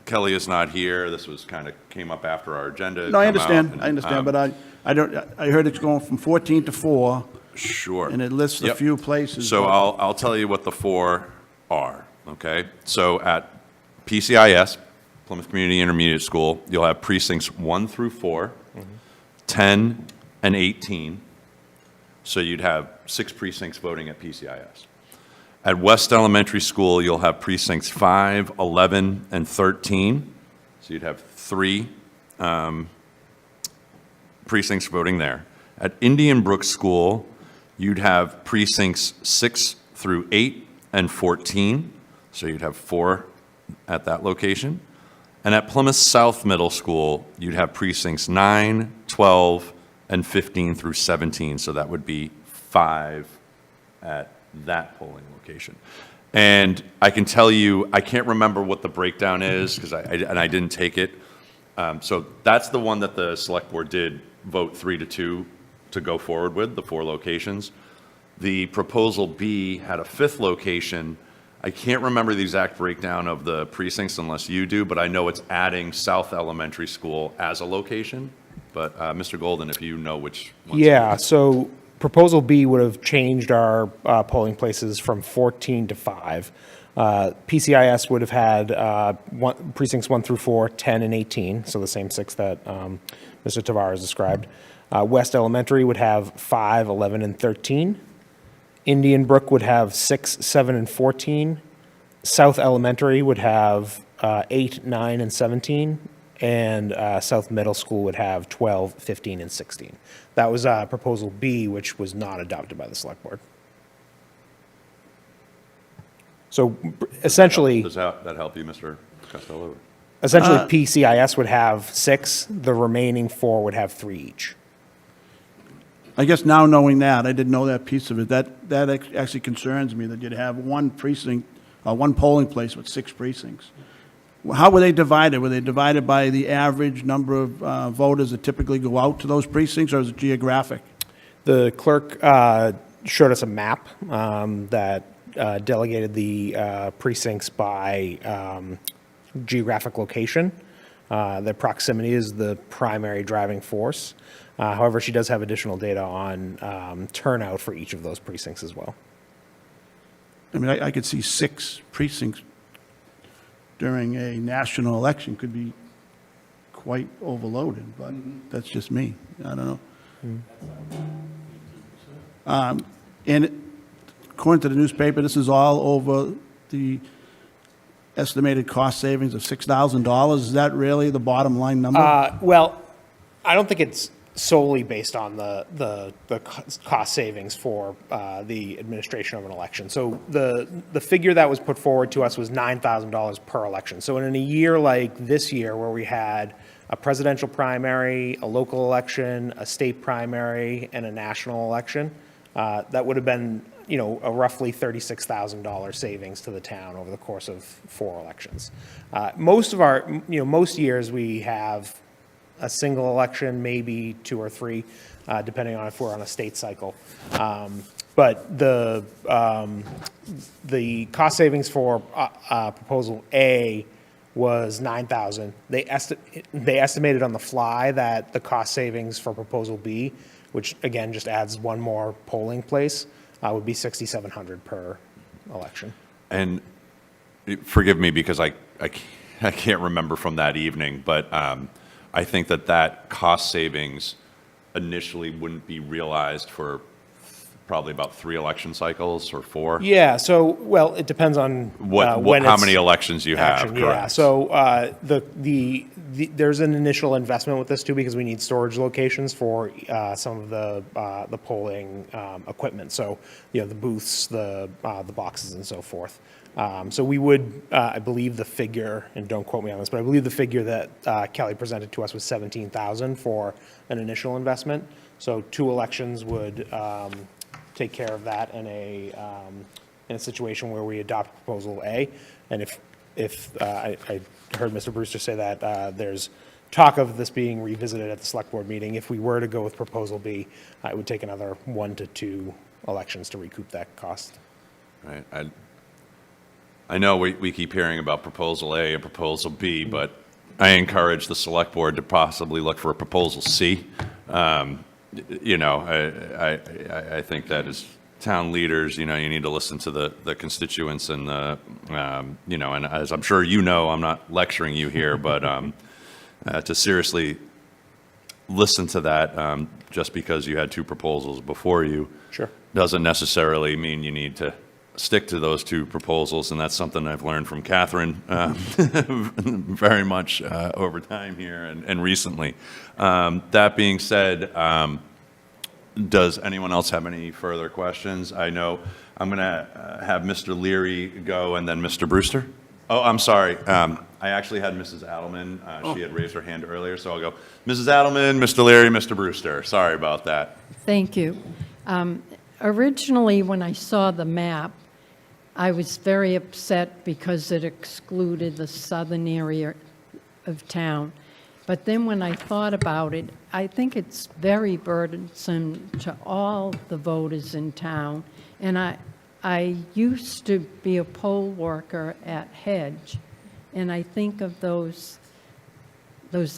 Kelly is not here. This was kind of came up after our agenda. No, I understand, but I heard it's going from 14 to 4. Sure. And it lists a Yep. few places. So I'll tell you what the 4 are, okay? So at PCIS, Plymouth Community Intermediate School, you'll have precincts 1 through 4, 10 and 18. So you'd have 6 precincts voting at PCIS. At West Elementary School, you'll have precincts 5, 11, and 13. So you'd have 3 precincts voting there. At Indian Brook School, you'd have precincts 6 through 8 and 14. So you'd have 4 at that location. And at Plymouth South Middle School, you'd have precincts 9, 12, and 15 through 17. So that would be 5 at that polling location. And I can tell you, I can't remember what the breakdown is because I didn't take it. So that's the one that the select board did vote 3-2 to go forward with, the 4 locations. The proposal B had a 5th location. I can't remember the exact breakdown of the precincts unless you do, but I know it's adding South Elementary School as a location. But Mr. Golden, if you know which ones. Yeah, so Proposal B would have changed our polling places from 14 to 5. PCIS would have had precincts 1 through 4, 10, and 18, so the same 6 that Mr. Tavares described. West Elementary would have 5, 11, and 13. Indian Brook would have 6, 7, and 14. South Elementary would have 8, 9, and 17. And South Middle School would have 12, 15, and 16. That was Proposal B, which was not adopted by the Select Board. So essentially, Does that help you, Mr. Costello? essentially PCIS would have 6, the remaining 4 would have 3 each. I guess now knowing that, I didn't know that piece of it, that actually concerns me, that you'd have one precinct, one polling place with 6 precincts. How were they divided? Were they divided by the average number of voters that typically go out to those precincts, or is it geographic? The clerk showed us a map that delegated the precincts by geographic location. The proximity is the primary driving force. However, she does have additional data on turnout for each of those precincts as well. I mean, I could see 6 precincts during a national election could be quite overloaded, but that's just me. I don't know. And according to the newspaper, this is all over the estimated cost savings of $6,000. Is that really the bottom line number? Well, I don't think it's solely based on the cost savings for the administration of an election. So the figure that was put forward to us was $9,000 per election. So in a year like this year, where we had a presidential primary, a local election, a state primary, and a national election, that would have been, a roughly $36,000 savings to the town over the course of 4 elections. Most years we have a single election, maybe 2 or 3, depending on if we're on a state cycle. But the cost savings for Proposal A was $9,000. They estimated on the fly that the cost savings for Proposal B, which again just adds one more polling place, would be $6,700 per election. And forgive me because I can't remember from that evening, but I think that cost savings initially wouldn't be realized for probably about 3 election cycles or 4. Yeah, so, well, it depends on when how it's many elections you have, action, yeah. correct? So there's an initial investment with this too, because we need storage locations for some of the polling equipment. So, the booths, the boxes and so forth. So we would, I believe the figure, and don't quote me on this, but I believe the figure that Kelly presented to us was $17,000 for an initial investment. So 2 elections would take care of that in a situation where we adopt Proposal A. And if I heard Mr. Brewster say that there's talk of this being revisited at the Select Board meeting. If we were to go with Proposal B, it would take another 1 to 2 elections to recoup that cost. Right. I know we keep hearing about Proposal A and Proposal B, but I encourage the Select Board to possibly look for a Proposal C. I think that as town leaders, you need to listen to the constituents and and as I'm sure I'm not lecturing you here, but to seriously listen to that just because you had 2 proposals before you doesn't necessarily mean you need to stick to those 2 proposals, and that's something I've learned from Catherine very much over time here and recently. That being said, does anyone else have any further questions? I know I'm going to have Mr. Leary go and then Mr. Brewster. Oh, I'm sorry. I actually had Mrs. Adelman. She had raised her hand earlier, so I'll go Mrs. Adelman, Mr. Leary, Mr. Brewster. Sorry about that. Thank you. Originally, when I saw the map, I was very upset because it excluded the southern area of town. But then when I thought about it, I think it's very burdensome to all the voters in town. And I used to be a poll worker at Hedge, and I think of those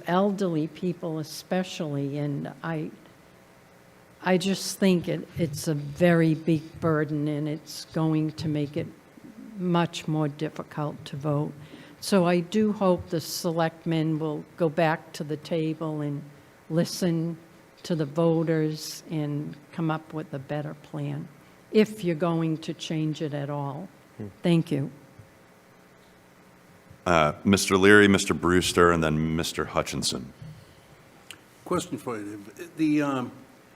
elderly people especially, and I just think it's a very big burden, and it's going to make it much more difficult to vote. So I do hope the selectmen will go back to the table and listen to the voters and come up with a better plan, if you're going to change it at all. Thank you. Mr. Leary, Mr. Brewster, and then Mr. Hutchinson. Question for you.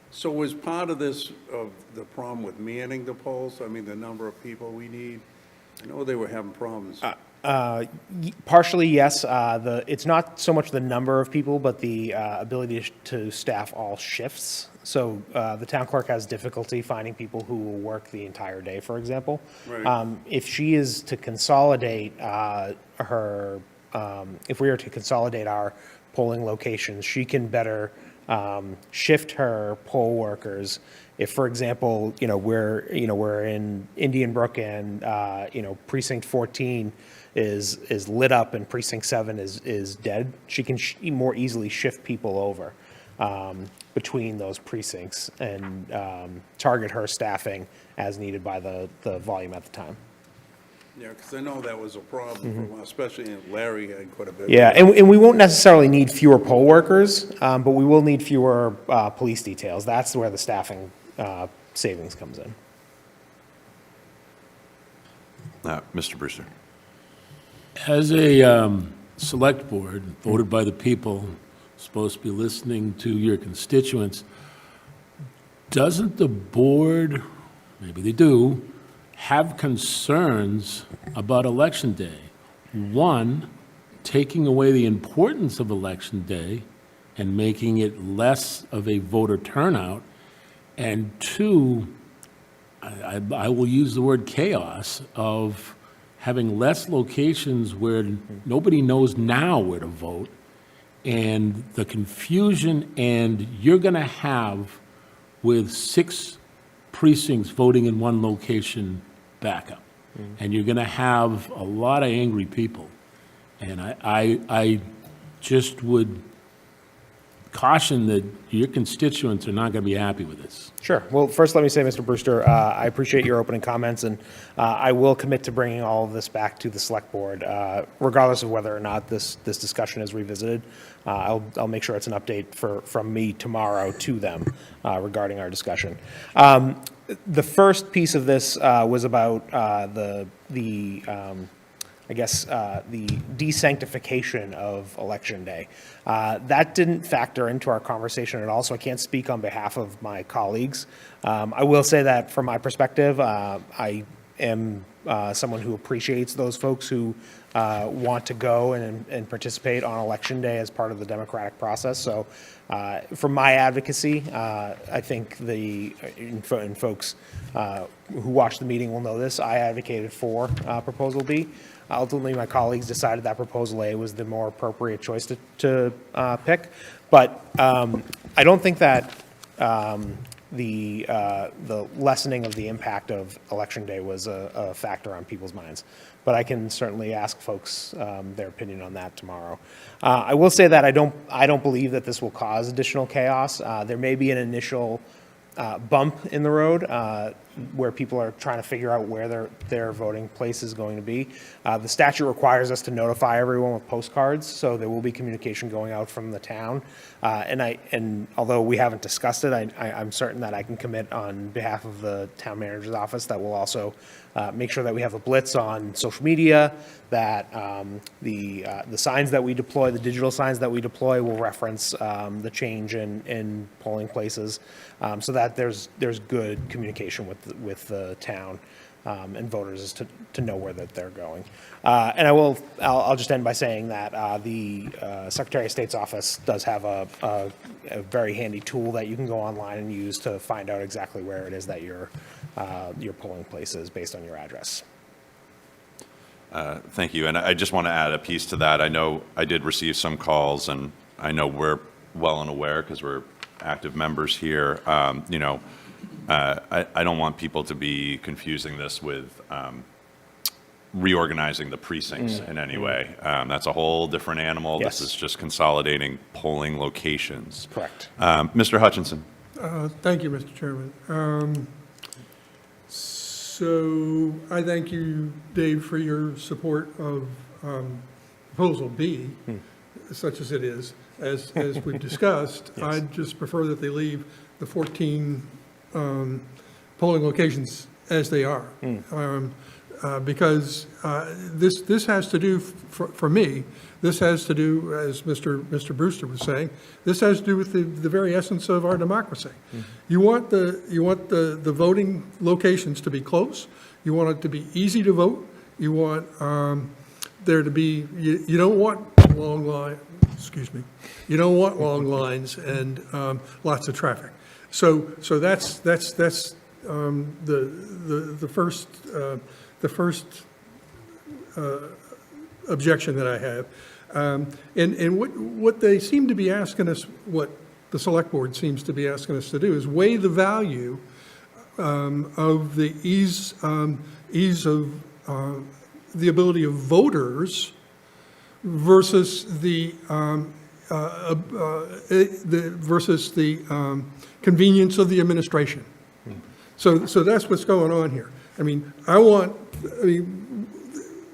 So was part of this, of the problem with manning the polls? I mean, the number of people we need? I know they were having problems. Partially, yes. It's not so much the number of people, but the ability to staff all shifts. So the town clerk has difficulty finding people who will work the entire day, for example. Right. If she is to consolidate if we are to consolidate our polling locations, she can better shift her poll workers. If, for example, we're in Indian Brook and precinct 14 is lit up and precinct 7 is dead, she can more easily shift people over between those precincts and target her staffing as needed by the volume at the time. Yeah, because I know that was a problem for a while, especially in Larry had quite a bit. Yeah, and we won't necessarily need fewer poll workers, but we will need fewer police details. That's where the staffing savings comes in. Mr. Brewster. As a select board voted by the people, supposed to be listening to your constituents, doesn't the board, maybe they do, have concerns about Election Day? One, taking away the importance of Election Day and making it less of a voter turnout, and two, I will use the word chaos, of having less locations where nobody knows now where to vote, and the confusion and you're going to have with 6 precincts voting in one location backup. And you're going to have a lot of angry people. And I just would caution that your constituents are not going to be happy with this. Sure. Well, first let me say, Mr. Brewster, I appreciate your opening comments, and I will commit to bringing all of this back to the select board, regardless of whether or not this discussion is revisited. I'll make sure it's an update from me tomorrow to them regarding our discussion. The first piece of this was about the desanctification of Election Day. That didn't factor into our conversation at all, so I can't speak on behalf of my colleagues. I will say that from my perspective, I am someone who appreciates those folks who want to go and participate on Election Day as part of the democratic process. So from my advocacy, I think and folks who watch the meeting will know this, I advocated for Proposal B. Ultimately, my colleagues decided that Proposal A was the more appropriate choice to pick. But I don't think that the lessening of the impact of Election Day was a factor on people's minds. But I can certainly ask folks their opinion on that tomorrow. I will say that I don't believe that this will cause additional chaos. There may be an initial bump in the road where people are trying to figure out where their voting place is going to be. The statute requires us to notify everyone with postcards, so there will be communication going out from the town. And although we haven't discussed it, I'm certain that I can commit on behalf of the town manager's office that we'll also make sure that we have a blitz on social media, that the signs that we deploy, the digital signs that we deploy, will reference the change in polling places, so that there's good communication with the town and voters as to know where that they're going. And I'll just end by saying that the Secretary of State's office does have a very handy tool that you can go online and use to find out exactly where it is that your polling place is based on your address. Thank you. And I just want to add a piece to that. I know I did receive some calls, and I know we're well and aware because we're active members here. I don't want people to be confusing this with reorganizing the precincts in any way. That's a whole different animal. Yes. This is just consolidating polling locations. Correct. Mr. Hutchinson. Thank you, Mr. Chairman. So I thank you, Dave, for your support of Proposal B, such as it is. As we've discussed, I'd just prefer that they leave the 14 polling locations as they are. Because this has to do, for me, this has to do, as Mr. Brewster was saying, this has to do with the very essence of our democracy. You want the voting locations to be close. You want it to be easy to vote. You want there to be, you don't want long lines, excuse me, you don't want long lines and lots of traffic. So that's the first objection that I have. And what they seem to be asking us, what the select board seems to be asking us to do, is weigh the value of the ease of the ability of voters versus the convenience of the administration. So that's what's going on here. I mean,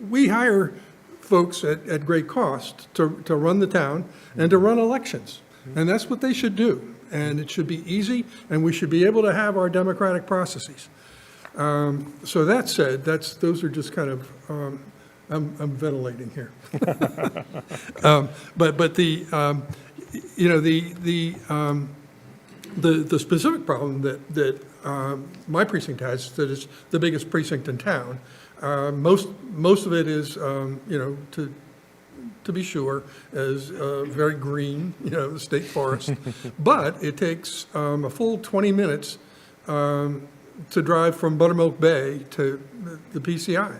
we hire folks at great cost to run the town and to run elections. And that's what they should do. And it should be easy, and we should be able to have our democratic processes. So that said, those are just kind of, I'm ventilating here. But the specific problem that my precinct has, that is the biggest precinct in town, most of it is, to be sure, is very green, the state forest. But it takes a full 20 minutes to drive from Buttermilk Bay to the PCI.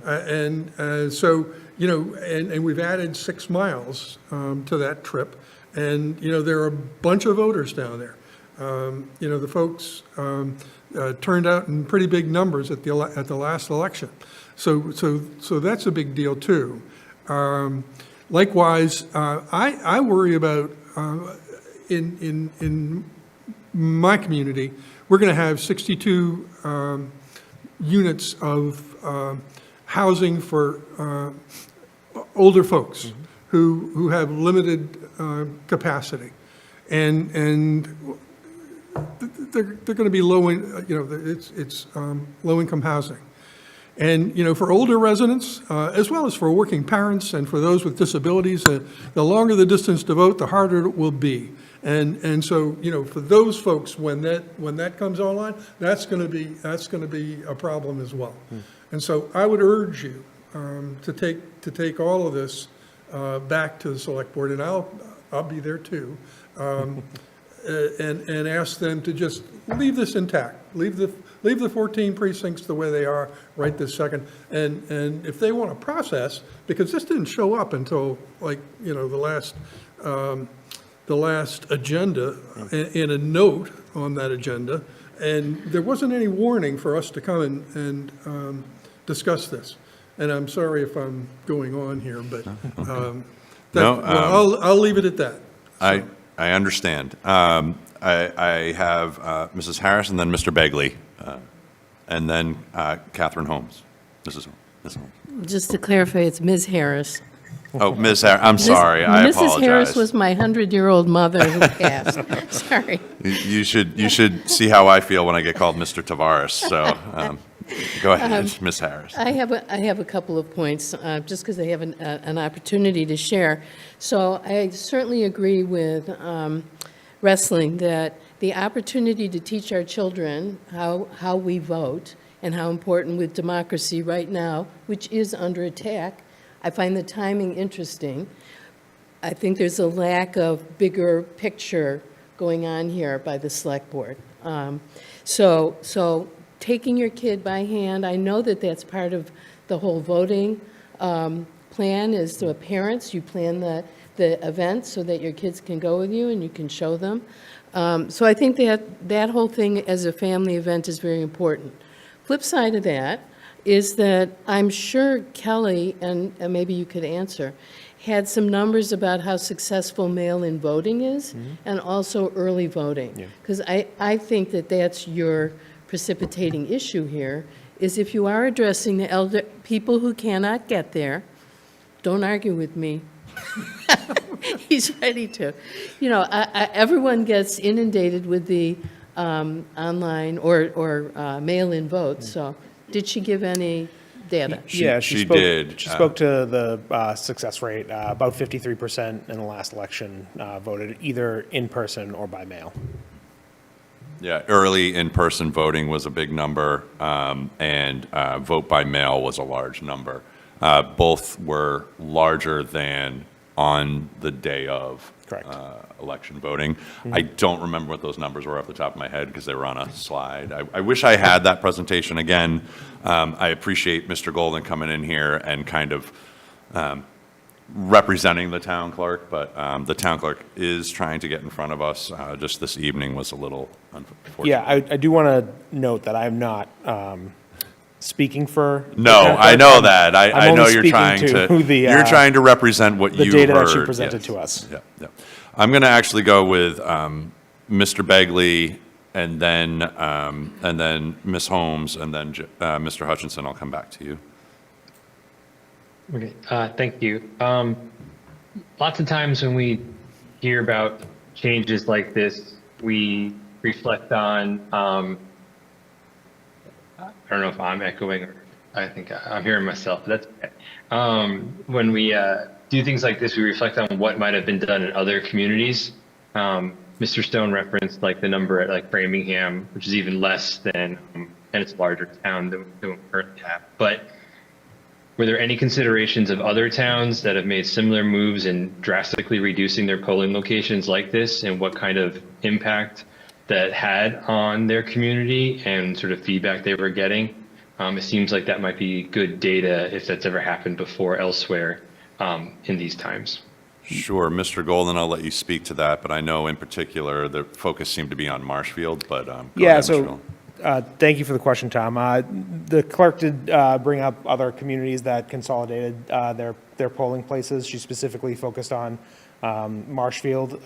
And we've added 6 miles to that trip. And, there are a bunch of voters down there. The folks turned out in pretty big numbers at the last election. So that's a big deal too. Likewise, I worry about in my community, we're going to have 62 units of housing for older folks who have limited capacity, and they're going to be low income housing. And, for older residents, as well as for working parents and for those with disabilities, the longer the distance to vote, the harder it will be. And so, for those folks, when that comes online, that's going to be a problem as well. And so I would urge you to take all of this back to the select board, and I'll be there too, and ask them to just leave this intact. Leave the 14 precincts the way they are right this second. And if they want to process, because this didn't show up until the last agenda and a note on that agenda, and there wasn't any warning for us to come and discuss this. And I'm sorry if I'm going on here, but I'll leave it at that. So. I understand. I have Mrs. Harris and then Mr. Begley, and then Catherine Holmes. Mrs. Holmes. Just to clarify, it's Ms. Harris. Oh, Ms. Harris, I'm sorry, I apologize. Mrs. Harris was my 100-year-old mother who passed. Sorry. You should see how I feel when I get called Mr. Tavares, so go ahead, Ms. Harris. I have a couple of points, just because I have an opportunity to share. So I certainly agree with Wrestling that the opportunity to teach our children how we vote and how important with democracy right now, which is under attack, I find the timing interesting. I think there's a lack of bigger picture going on here by the select board. So taking your kid by hand, I know that that's part of the whole voting plan is to parents. You plan the event so that your kids can go with you and you can show them. So I think that whole thing as a family event is very important. Flip side of that is that I'm sure Kelly, and maybe you could answer, had some numbers about how successful mail-in voting is and also early voting. Because I think that that's your precipitating issue here, is if you are addressing the elder, people who cannot get there, don't argue with me. He's ready to. You know, everyone gets inundated with the online or mail-in votes, so did she give any data? Yeah, she spoke, did. She spoke to the success rate. About 53% in the last election voted either in person or by mail. Yeah, early in-person voting was a big number, and vote by mail was a large number. Both were larger than on the day of election voting. I don't remember what those numbers were off the top of my head because they were on a slide. I wish I had that presentation again. I appreciate Mr. Golden coming in here and kind of representing the town clerk, but the town clerk is trying to get in front of us. Just this evening was a little unfortunate. Yeah, I do want to note that I'm not speaking for. No, I know that. I I'm know only you're speaking trying to, you're trying to represent what you heard. the data that she presented to us. Yeah, yeah. I'm going to actually go with Mr. Begley and then Ms. Holmes and then Mr. Hutchinson. I'll come back to you. Okay, thank you. Lots of times when we hear about changes like this, we reflect on, I don't know if I'm echoing or I think I'm hearing myself, but that's okay. When we do things like this, we reflect on what might have been done in other communities. Mr. Stone referenced like the number at like Framingham, which is even less than, and it's a larger town than we currently have. But were there any considerations of other towns that have made similar moves in drastically reducing their polling locations like this, and what kind of impact that had on their community and sort of feedback they were getting? It seems like that might be good data if that's ever happened before elsewhere in these times. Sure. Mr. Golden, I'll let you speak to that, but I know in particular the focus seemed to be on Marshfield, but go Yeah, ahead, Mr. so Golden. thank you for the question, Tom. The clerk did bring up other communities that consolidated their polling places. She specifically focused on Marshfield,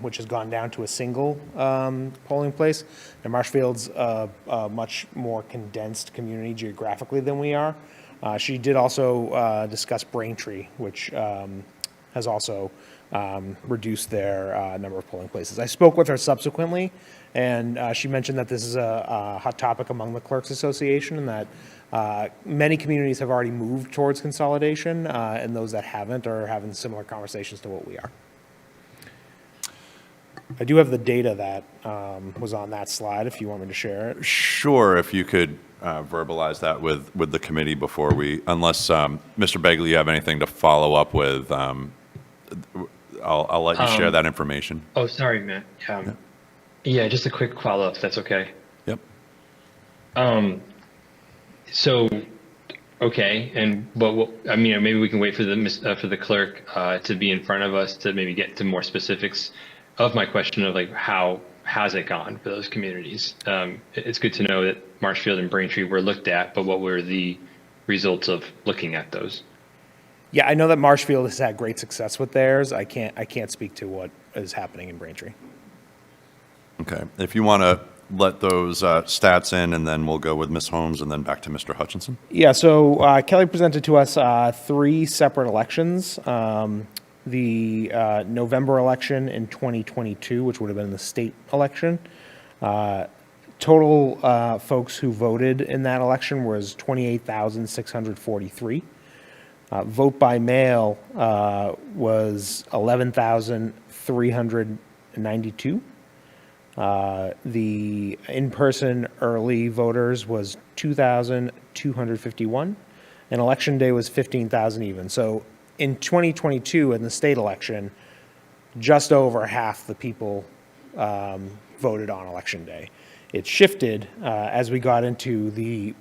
which has gone down to a single polling place. And Marshfield's a much more condensed community geographically than we are. She did also discuss Braintree, which has also reduced their number of polling places. I spoke with her subsequently, and she mentioned that this is a hot topic among the Clerks Association, and that many communities have already moved towards consolidation, and those that haven't are having similar conversations to what we are. I do have the data that was on that slide, if you want me to share it. Sure, if you could verbalize that with the committee before we, unless Mr. Begley, you have anything to follow up with, I'll let you share that information. Oh, sorry, Matt. Yeah, just a quick follow-up, if that's okay. Yep. So, okay, and but I mean, maybe we can wait for the clerk to be in front of us to maybe get to more specifics of my question of like how has it gone for those communities? It's good to know that Marshfield and Braintree were looked at, but what were the results of looking at those? Yeah, I know that Marshfield has had great success with theirs. I can't speak to what is happening in Braintree. Okay, if you want to let those stats in, and then we'll go with Ms. Holmes and then back to Mr. Hutchinson. Yeah, so Kelly presented to us 3 separate elections. The November election in 2022, which would have been the state election. Total folks who voted in that election was 28,643. Vote by mail was 11,392. The in-person early voters was 2,251, and election day was 15,000 even. So in 2022, in the state election, just over half the people voted on election day. It shifted as we got into the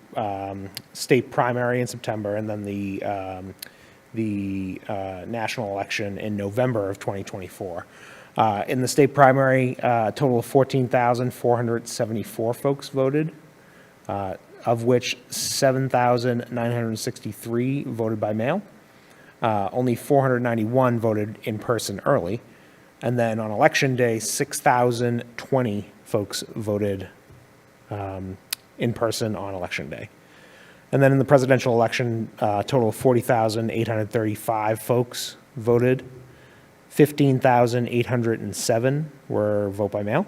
state primary in September, and then the national election in November of 2024. In the state primary, a total of 14,474 folks voted. of which 7,963 voted by mail. Only 491 voted in person early. And then on election day, 6,020 folks voted in person on election day. And then in the presidential election, a total of 40,835 folks voted. 15,807 were vote by mail.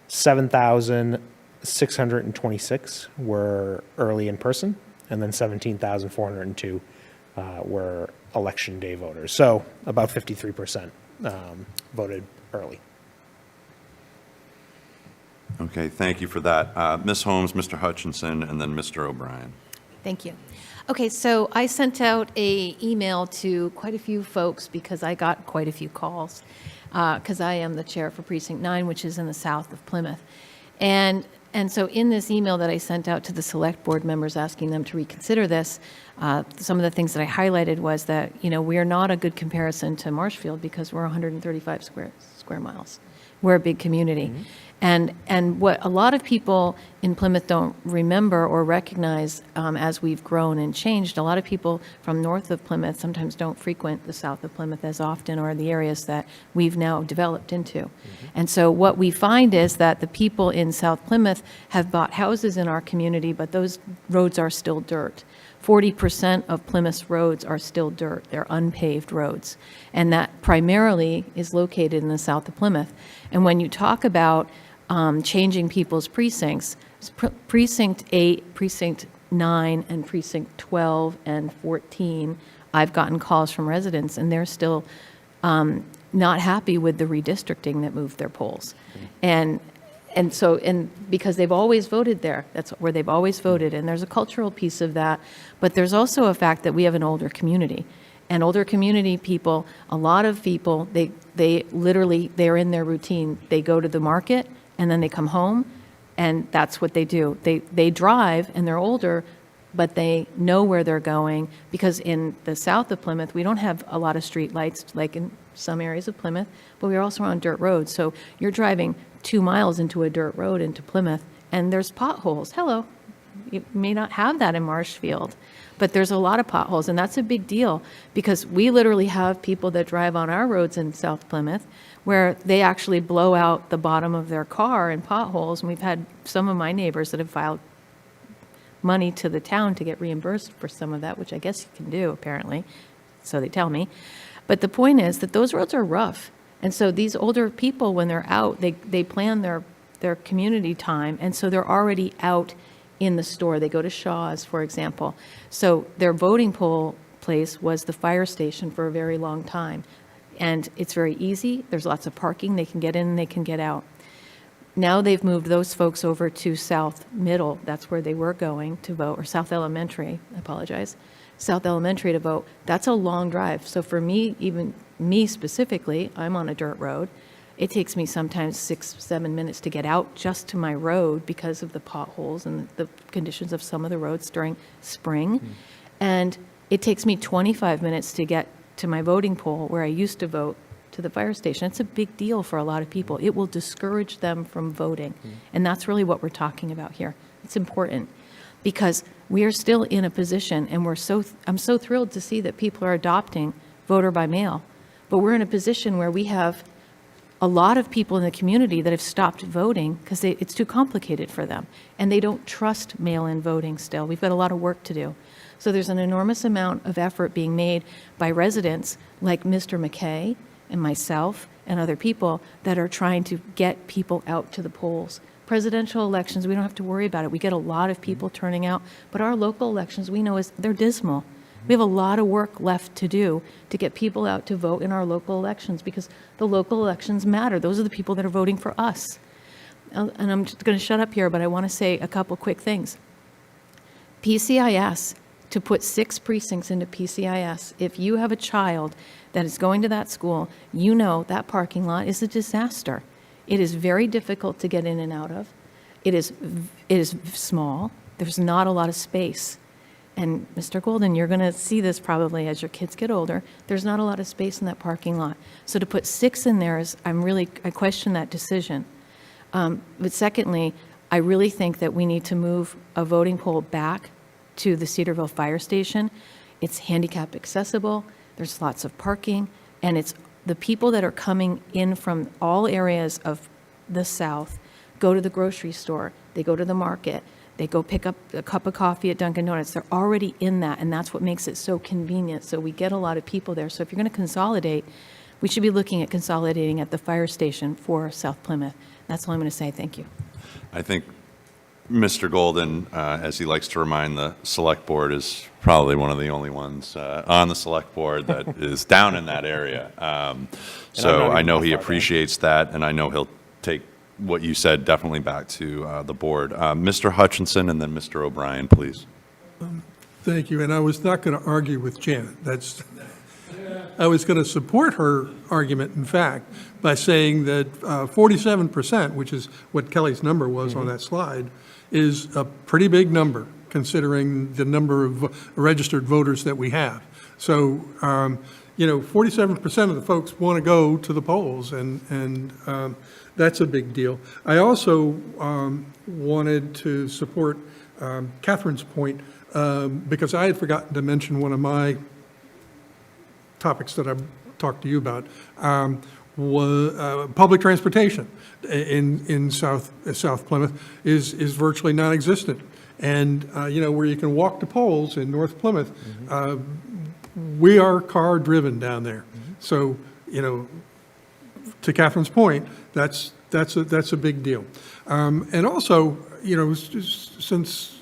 7,626 were early in person. And then 17,402 were election day voters. So about 53% voted early. Okay, thank you for that. Ms. Holmes, Mr. Hutchinson, and then Mr. O'Brien. Thank you. Okay, so I sent out a email to quite a few folks because I got quite a few calls, because I am the chair for Precinct 9, which is in the south of Plymouth. And so in this email that I sent out to the select board members asking them to reconsider this, some of the things that I highlighted was that, we are not a good comparison to Marshfield because we're 135 square miles. We're a big community. And what a lot of people in Plymouth don't remember or recognize as we've grown and changed, a lot of people from north of Plymouth sometimes don't frequent the south of Plymouth as often, or the areas that we've now developed into. And so what we find is that the people in South Plymouth have bought houses in our community, but those roads are still dirt. 40% of Plymouth's roads are still dirt. They're unpaved roads. And that primarily is located in the south of Plymouth. And when you talk about changing people's precincts, Precinct 8, Precinct 9, and Precinct 12 and 14, I've gotten calls from residents, and they're still not happy with the redistricting that moved their polls. And because they've always voted there, that's where they've always voted, and there's a cultural piece of that, but there's also a fact that we have an older community. And older community people, a lot of people, they literally, they're in their routine. They go to the market, and then they come home, and that's what they do. They drive, and they're older, but they know where they're going, because in the south of Plymouth, we don't have a lot of street lights like in some areas of Plymouth, but we're also on dirt roads. So you're driving 2 miles into a dirt road into Plymouth, and there's potholes. Hello. You may not have that in Marshfield, but there's a lot of potholes, and that's a big deal, because we literally have people that drive on our roads in South Plymouth where they actually blow out the bottom of their car in potholes, and we've had some of my neighbors that have filed money to the town to get reimbursed for some of that, which I guess you can do, apparently, so they tell me. But the point is that those roads are rough, and so these older people, when they're out, they plan their community time, and so they're already out in the store. They go to Shaw's, for example. So their voting poll place was the fire station for a very long time. And it's very easy. There's lots of parking. They can get in and they can get out. Now they've moved those folks over to South Middle. That's where they were going to vote, or South Elementary, I apologize. South Elementary to vote. That's a long drive. So for me, even me specifically, I'm on a dirt road. It takes me sometimes 6-7 minutes to get out just to my road because of the potholes and the conditions of some of the roads during spring. And it takes me 25 minutes to get to my voting poll where I used to vote to the fire station. It's a big deal for a lot of people. It will discourage them from voting. And that's really what we're talking about here. It's important because we are still in a position, and I'm so thrilled to see that people are adopting voter by mail. But we're in a position where we have a lot of people in the community that have stopped voting because it's too complicated for them, and they don't trust mail-in voting still. We've got a lot of work to do. So there's an enormous amount of effort being made by residents like Mr. McKay and myself and other people that are trying to get people out to the polls. Presidential elections, we don't have to worry about it. We get a lot of people turning out, but our local elections, we know they're dismal. We have a lot of work left to do to get people out to vote in our local elections, because the local elections matter. Those are the people that are voting for us. And I'm just going to shut up here, but I want to say a couple quick things. PCIS, to put 6 precincts into PCIS, if you have a child that is going to that school, you know that parking lot is a disaster. It is very difficult to get in and out of. It is small. There's not a lot of space. And Mr. Golden, you're going to see this probably as your kids get older. There's not a lot of space in that parking lot. So to put 6 in there I question that decision. But secondly, I really think that we need to move a voting poll back to the Cedarville Fire Station. It's handicap accessible, there's lots of parking, and it's the people that are coming in from all areas of the south go to the grocery store, they go to the market, they go pick up a cup of coffee at Dunkin' Donuts. They're already in that, and that's what makes it so convenient. So we get a lot of people there. So if you're going to consolidate, we should be looking at consolidating at the fire station for South Plymouth. That's all I'm going to say. Thank you. I think Mr. Golden, as he likes to remind the select board, is probably one of the only ones on the select board that is down in that area. So I know he appreciates that, and I know he'll take what you said definitely back to the board. Mr. Hutchinson and then Mr. O'Brien, please. Thank you, and I was not going to argue with Janet. I was going to support her argument, in fact, by saying that 47%, which is what Kelly's number was on that slide, is a pretty big number, considering the number of registered voters that we have. So, 47% of the folks want to go to the polls, and that's a big deal. I also wanted to support Catherine's point, because I had forgotten to mention one of my topics that I talked to you about, was public transportation in South Plymouth is virtually non-existent. And, where you can walk to polls in North Plymouth, we are car-driven down there. So, to Catherine's point, that's a big deal. And also, since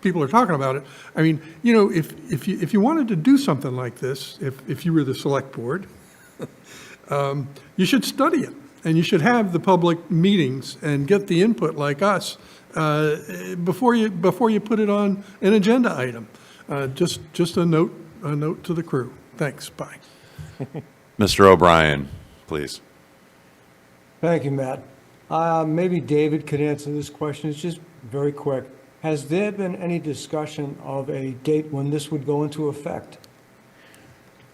people are talking about it, I mean, if you wanted to do something like this, if you were the select board, you should study it, and you should have the public meetings and get the input like us before you put it on an agenda item. Just a note to the crew. Thanks. Bye. Mr. O'Brien, please. Thank you, Matt. Maybe David could answer this question. It's just very quick. Has there been any discussion of a date when this would go into effect?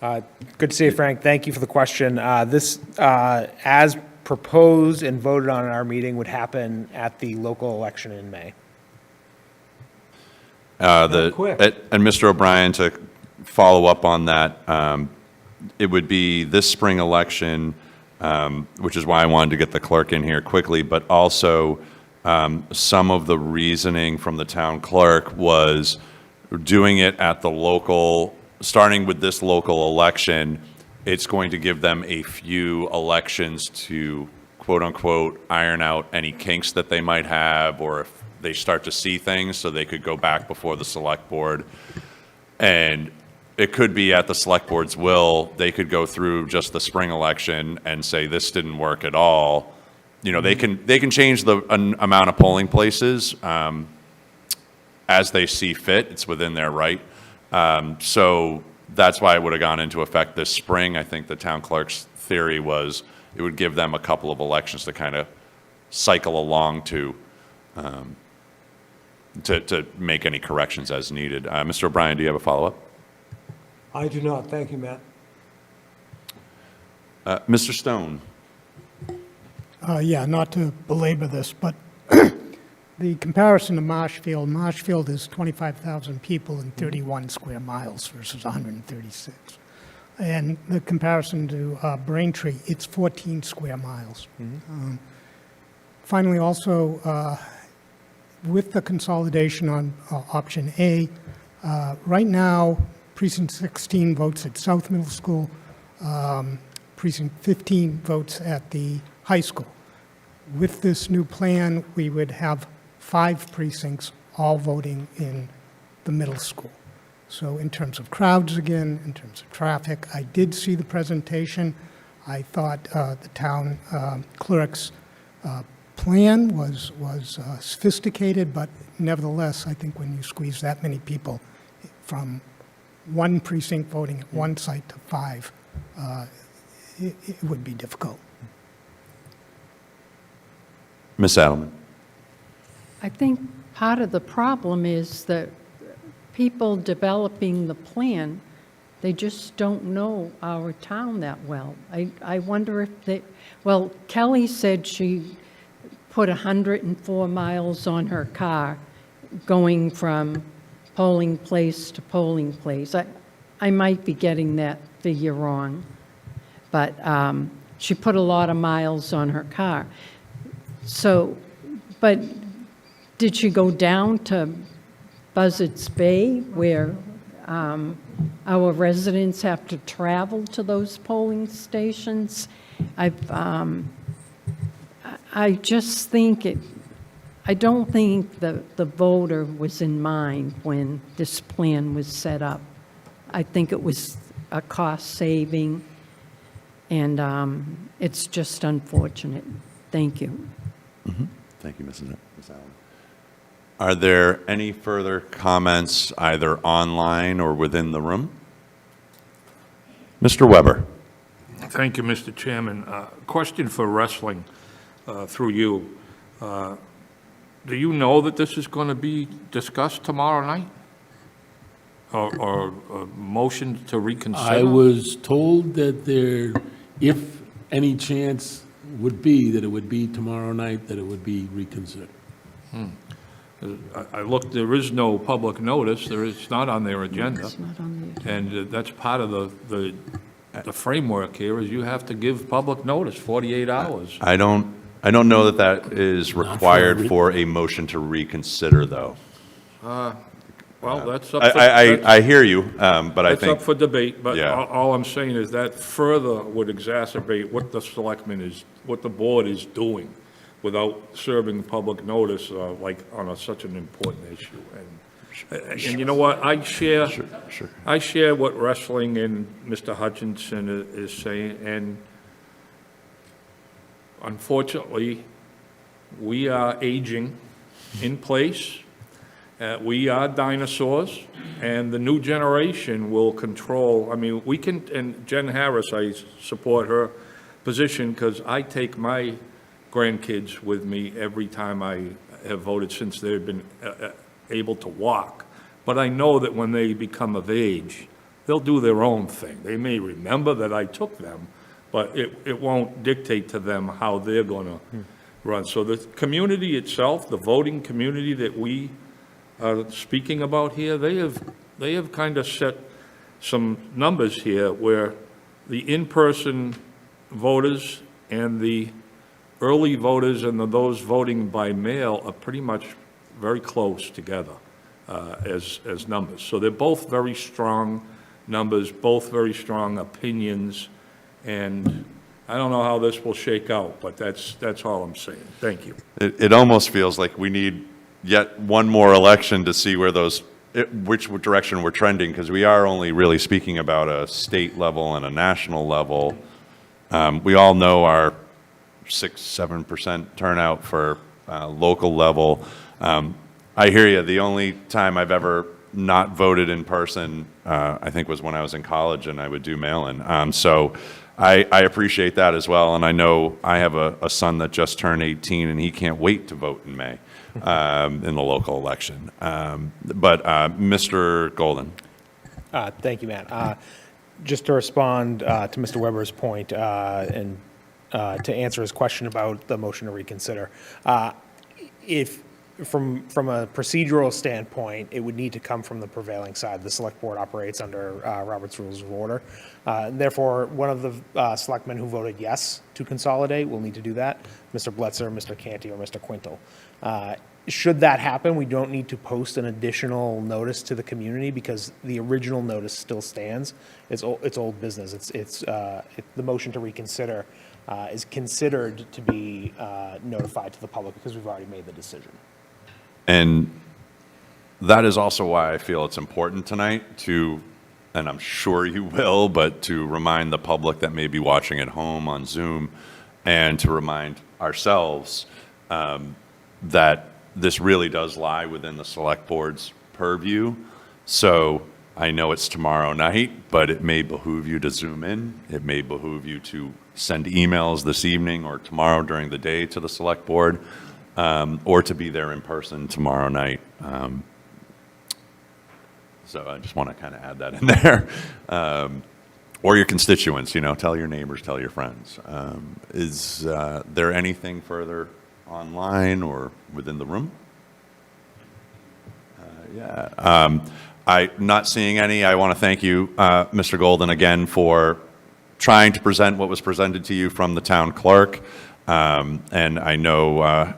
Good to see you, Frank. Thank you for the question. This, as proposed and voted on in our meeting, would happen at the local election in May. And Mr. O'Brien, to follow up on that, it would be this spring election, which is why I wanted to get the clerk in here quickly, but also some of the reasoning from the town clerk was doing it at the local, starting with this local election, it's going to give them a few elections to, quote unquote, iron out any kinks that they might have, or if they start to see things, so they could go back before the select board. And it could be at the select board's will, they could go through just the spring election and say, this didn't work at all. They can change the amount of polling places as they see fit. It's within their right. So that's why it would have gone into effect this spring. I think the town clerk's theory was it would give them a couple of elections to kind of cycle along to make any corrections as needed. Mr. O'Brien, do you have a follow-up? I do not. Thank you, Matt. Mr. Stone. Yeah, not to belabor this, but the comparison to Marshfield is 25,000 people and 31 square miles versus 136. And the comparison to Braintree, it's 14 square miles. Finally, also, with the consolidation on option A, right now, Precinct 16 votes at South Middle School, Precinct 15 votes at the high school. With this new plan, we would have 5 precincts all voting in the middle school. So in terms of crowds again, in terms of traffic, I did see the presentation. I thought the town clerk's plan was sophisticated, but nevertheless, I think when you squeeze that many people from one precinct voting at one site to 5, it would be difficult. Ms. Adelman. I think part of the problem is that people developing the plan, they just don't know our town that well. I wonder if they, well, Kelly said she put 104 miles on her car going from polling place to polling place. I might be getting that figure wrong, but she put a lot of miles on her car. So, but did she go down to Buzzards Bay where our residents have to travel to those polling stations? I just think I don't think the voter was in mind when this plan was set up. I think it was a cost saving, and it's just unfortunate. Thank you. Thank you, Ms. Allen. Are there any further comments either online or within the room? Mr. Weber. Thank you, Mr. Chairman. Question for wrestling through you. Do you know that this is going to be discussed tomorrow night? Or a motion to reconsider? I was told that there, if any chance would be that it would be tomorrow night, that it would be reconsidered. I looked, there is no public notice, it's not on their agenda. It's not on the And that's part of the framework here, is you have to give public notice, 48 hours. I don't know that is required for a motion to reconsider, though. Well, that's up I hear you, but I that's think... up for debate, but Yeah. all I'm saying is that further would exacerbate what the selectmen what the board is doing without serving public notice, like on such an important issue. And you know what, I share what wrestling and Mr. Hutchinson is saying, and unfortunately, we are aging in place. We are dinosaurs, and the new generation will control. I mean, we can, and Jen Harris, I support her position because I take my grandkids with me every time I have voted since they've been able to walk. But I know that when they become of age, they'll do their own thing. They may remember that I took them, but it won't dictate to them how they're going to run. So the community itself, the voting community that we are speaking about here, they have kind of set some numbers here where the in-person voters and the early voters and those voting by mail are pretty much very close together as numbers. So they're both very strong numbers, both very strong opinions, and I don't know how this will shake out, but that's all I'm saying. Thank you. It almost feels like we need yet one more election to see where which direction we're trending, because we are only really speaking about a state level and a national level. We all know our 6-7% turnout for local level. I hear you. The only time I've ever not voted in person, I think, was when I was in college and I would do mail-in. So I appreciate that as well. And I know I have a son that just turned 18 and he can't wait to vote in May in the local election. But Mr. Golden. Thank you, Matt. Just to respond to Mr. Weber's point and to answer his question about the motion to reconsider, if from a procedural standpoint, it would need to come from the prevailing side. The select board operates under Robert's Rules of Order. Therefore, one of the selectmen who voted yes to consolidate will need to do that, Mr. Bletzer, Mr. Canty, or Mr. Quintal. Should that happen, we don't need to post an additional notice to the community because the original notice still stands. It's old business. The motion to reconsider is considered to be notified to the public because we've already made the decision. And that is also why I feel it's important tonight to, and I'm sure you will, but to remind the public that may be watching at home on Zoom and to remind ourselves that this really does lie within the select board's purview. So I know it's tomorrow night, but it may behoove you to Zoom in. It may behoove you to send emails this evening or tomorrow during the day to the select board, or to be there in person tomorrow night. So I just want to kind of add that in there. Or your constituents, tell your neighbors, tell your friends. Is there anything further online or within the room? Not seeing any. I want to thank you, Mr. Golden, again for trying to present what was presented to you from the town clerk. And I know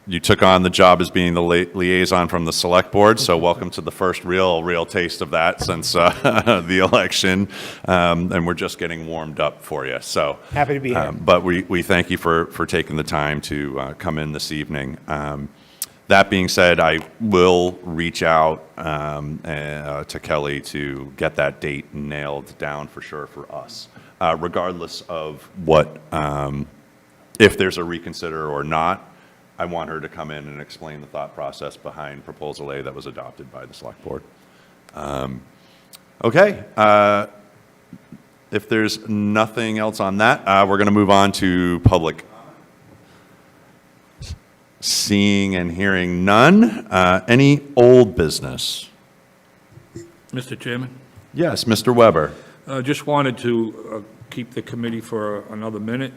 you took on the job as being the liaison from the select board, so welcome to the first real taste of that since the election. And we're just getting warmed up for you. So Happy to be here. But we thank you for taking the time to come in this evening. That being said, I will reach out to Kelly to get that date nailed down for sure for us, regardless of what, if there's a reconsider or not. I want her to come in and explain the thought process behind Proposal A that was adopted by the Select Board. Okay. If there's nothing else on that, we're going to move on to public. Seeing and hearing none. Any old business? Mr. Chairman? Yes, Mr. Weber. Just wanted to keep the committee for another minute,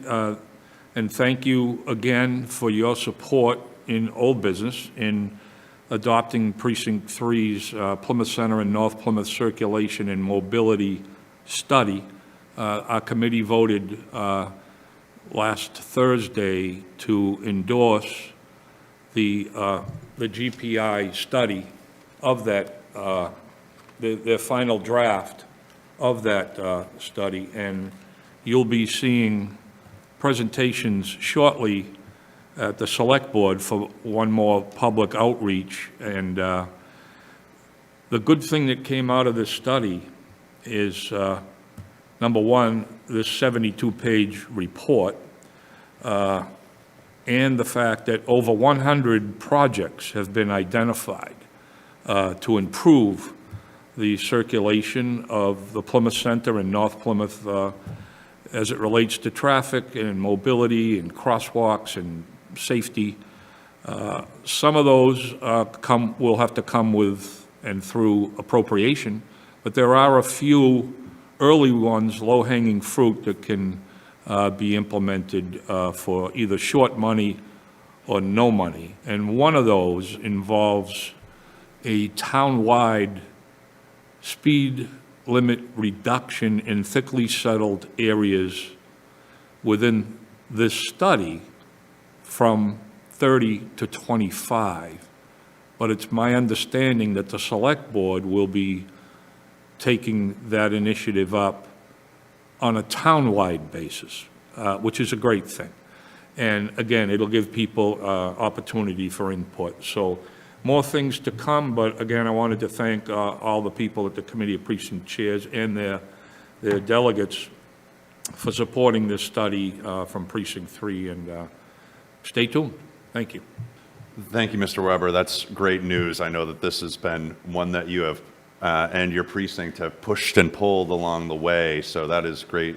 and thank you again for your support in old business in adopting Precinct 3's Plymouth Center and North Plymouth Circulation and Mobility Study. Our committee voted last Thursday to endorse the GPI study of that, their final draft of that study, and you'll be seeing presentations shortly at the Select Board for one more public outreach. And the good thing that came out of this study is, number one, this 72-page report, and the fact that over 100 projects have been identified to improve the circulation of the Plymouth Center and North Plymouth as it relates to traffic and mobility and crosswalks and safety. Some of those will have to come with and through appropriation, but there are a few early ones, low-hanging fruit, that can be implemented for either short money or no money. And one of those involves a town-wide speed limit reduction in thickly settled areas within this study from 30 to 25. But it's my understanding that the Select Board will be taking that initiative up on a town-wide basis, which is a great thing. And again, it'll give people opportunity for input. So more things to come, but again, I wanted to thank all the people at the Committee of Precinct Chairs and their delegates for supporting this study from Precinct 3, and stay tuned. Thank you. Thank you, Mr. Weber. That's great news. I know that this has been one that you have and your precinct have pushed and pulled along the way, so that is great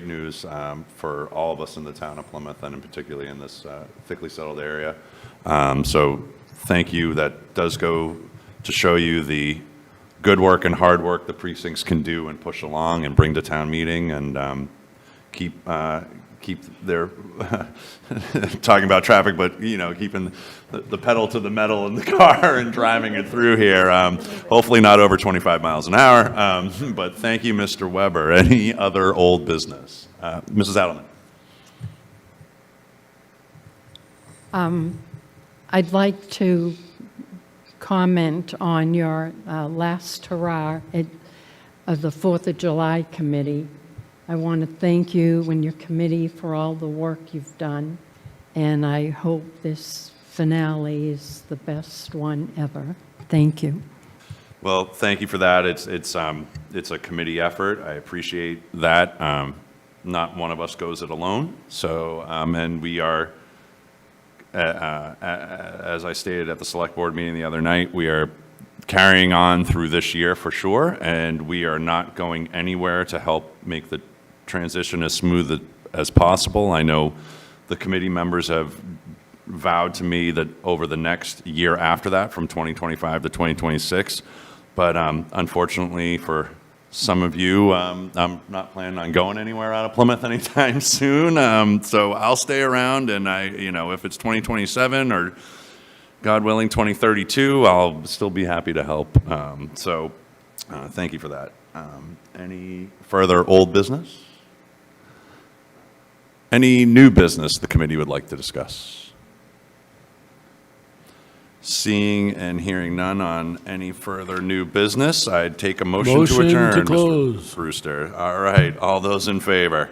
news for all of us in the town of Plymouth, and in particularly in this thickly settled area. So thank you. That does go to show you the good work and hard work the precincts can do and push along and bring to town meeting, and keep their talking about traffic, but keeping the pedal to the metal in the car and driving it through here. Hopefully not over 25 miles an hour. But thank you, Mr. Weber. Any other old business? Mrs. Adelman. I'd like to comment on your last hurrah of the 4th of July committee. I want to thank you and your committee for all the work you've done, and I hope this finale is the best one ever. Thank you. Well, thank you for that. It's a committee effort. I appreciate that. Not one of us goes it alone. So, and we are, as I stated at the Select Board meeting the other night, we are carrying on through this year for sure, and we are not going anywhere to help make the transition as smooth as possible. I know the committee members have vowed to me that over the next year after that, from 2025 to 2026, but unfortunately for some of you, I'm not planning on going anywhere out of Plymouth anytime soon, so I'll stay around, and if it's 2027 or, God willing, 2032, I'll still be happy to help. Thank you for that. Any further old business? Any new business the committee would like to discuss? Seeing and hearing none on any further new business, I'd take a motion to Motion adjourn. to Mr. close. Brewster. All right, all those in favor?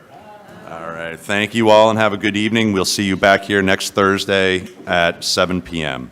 All right, thank you all and have a good evening. We'll see you back here next Thursday at 7 p.m.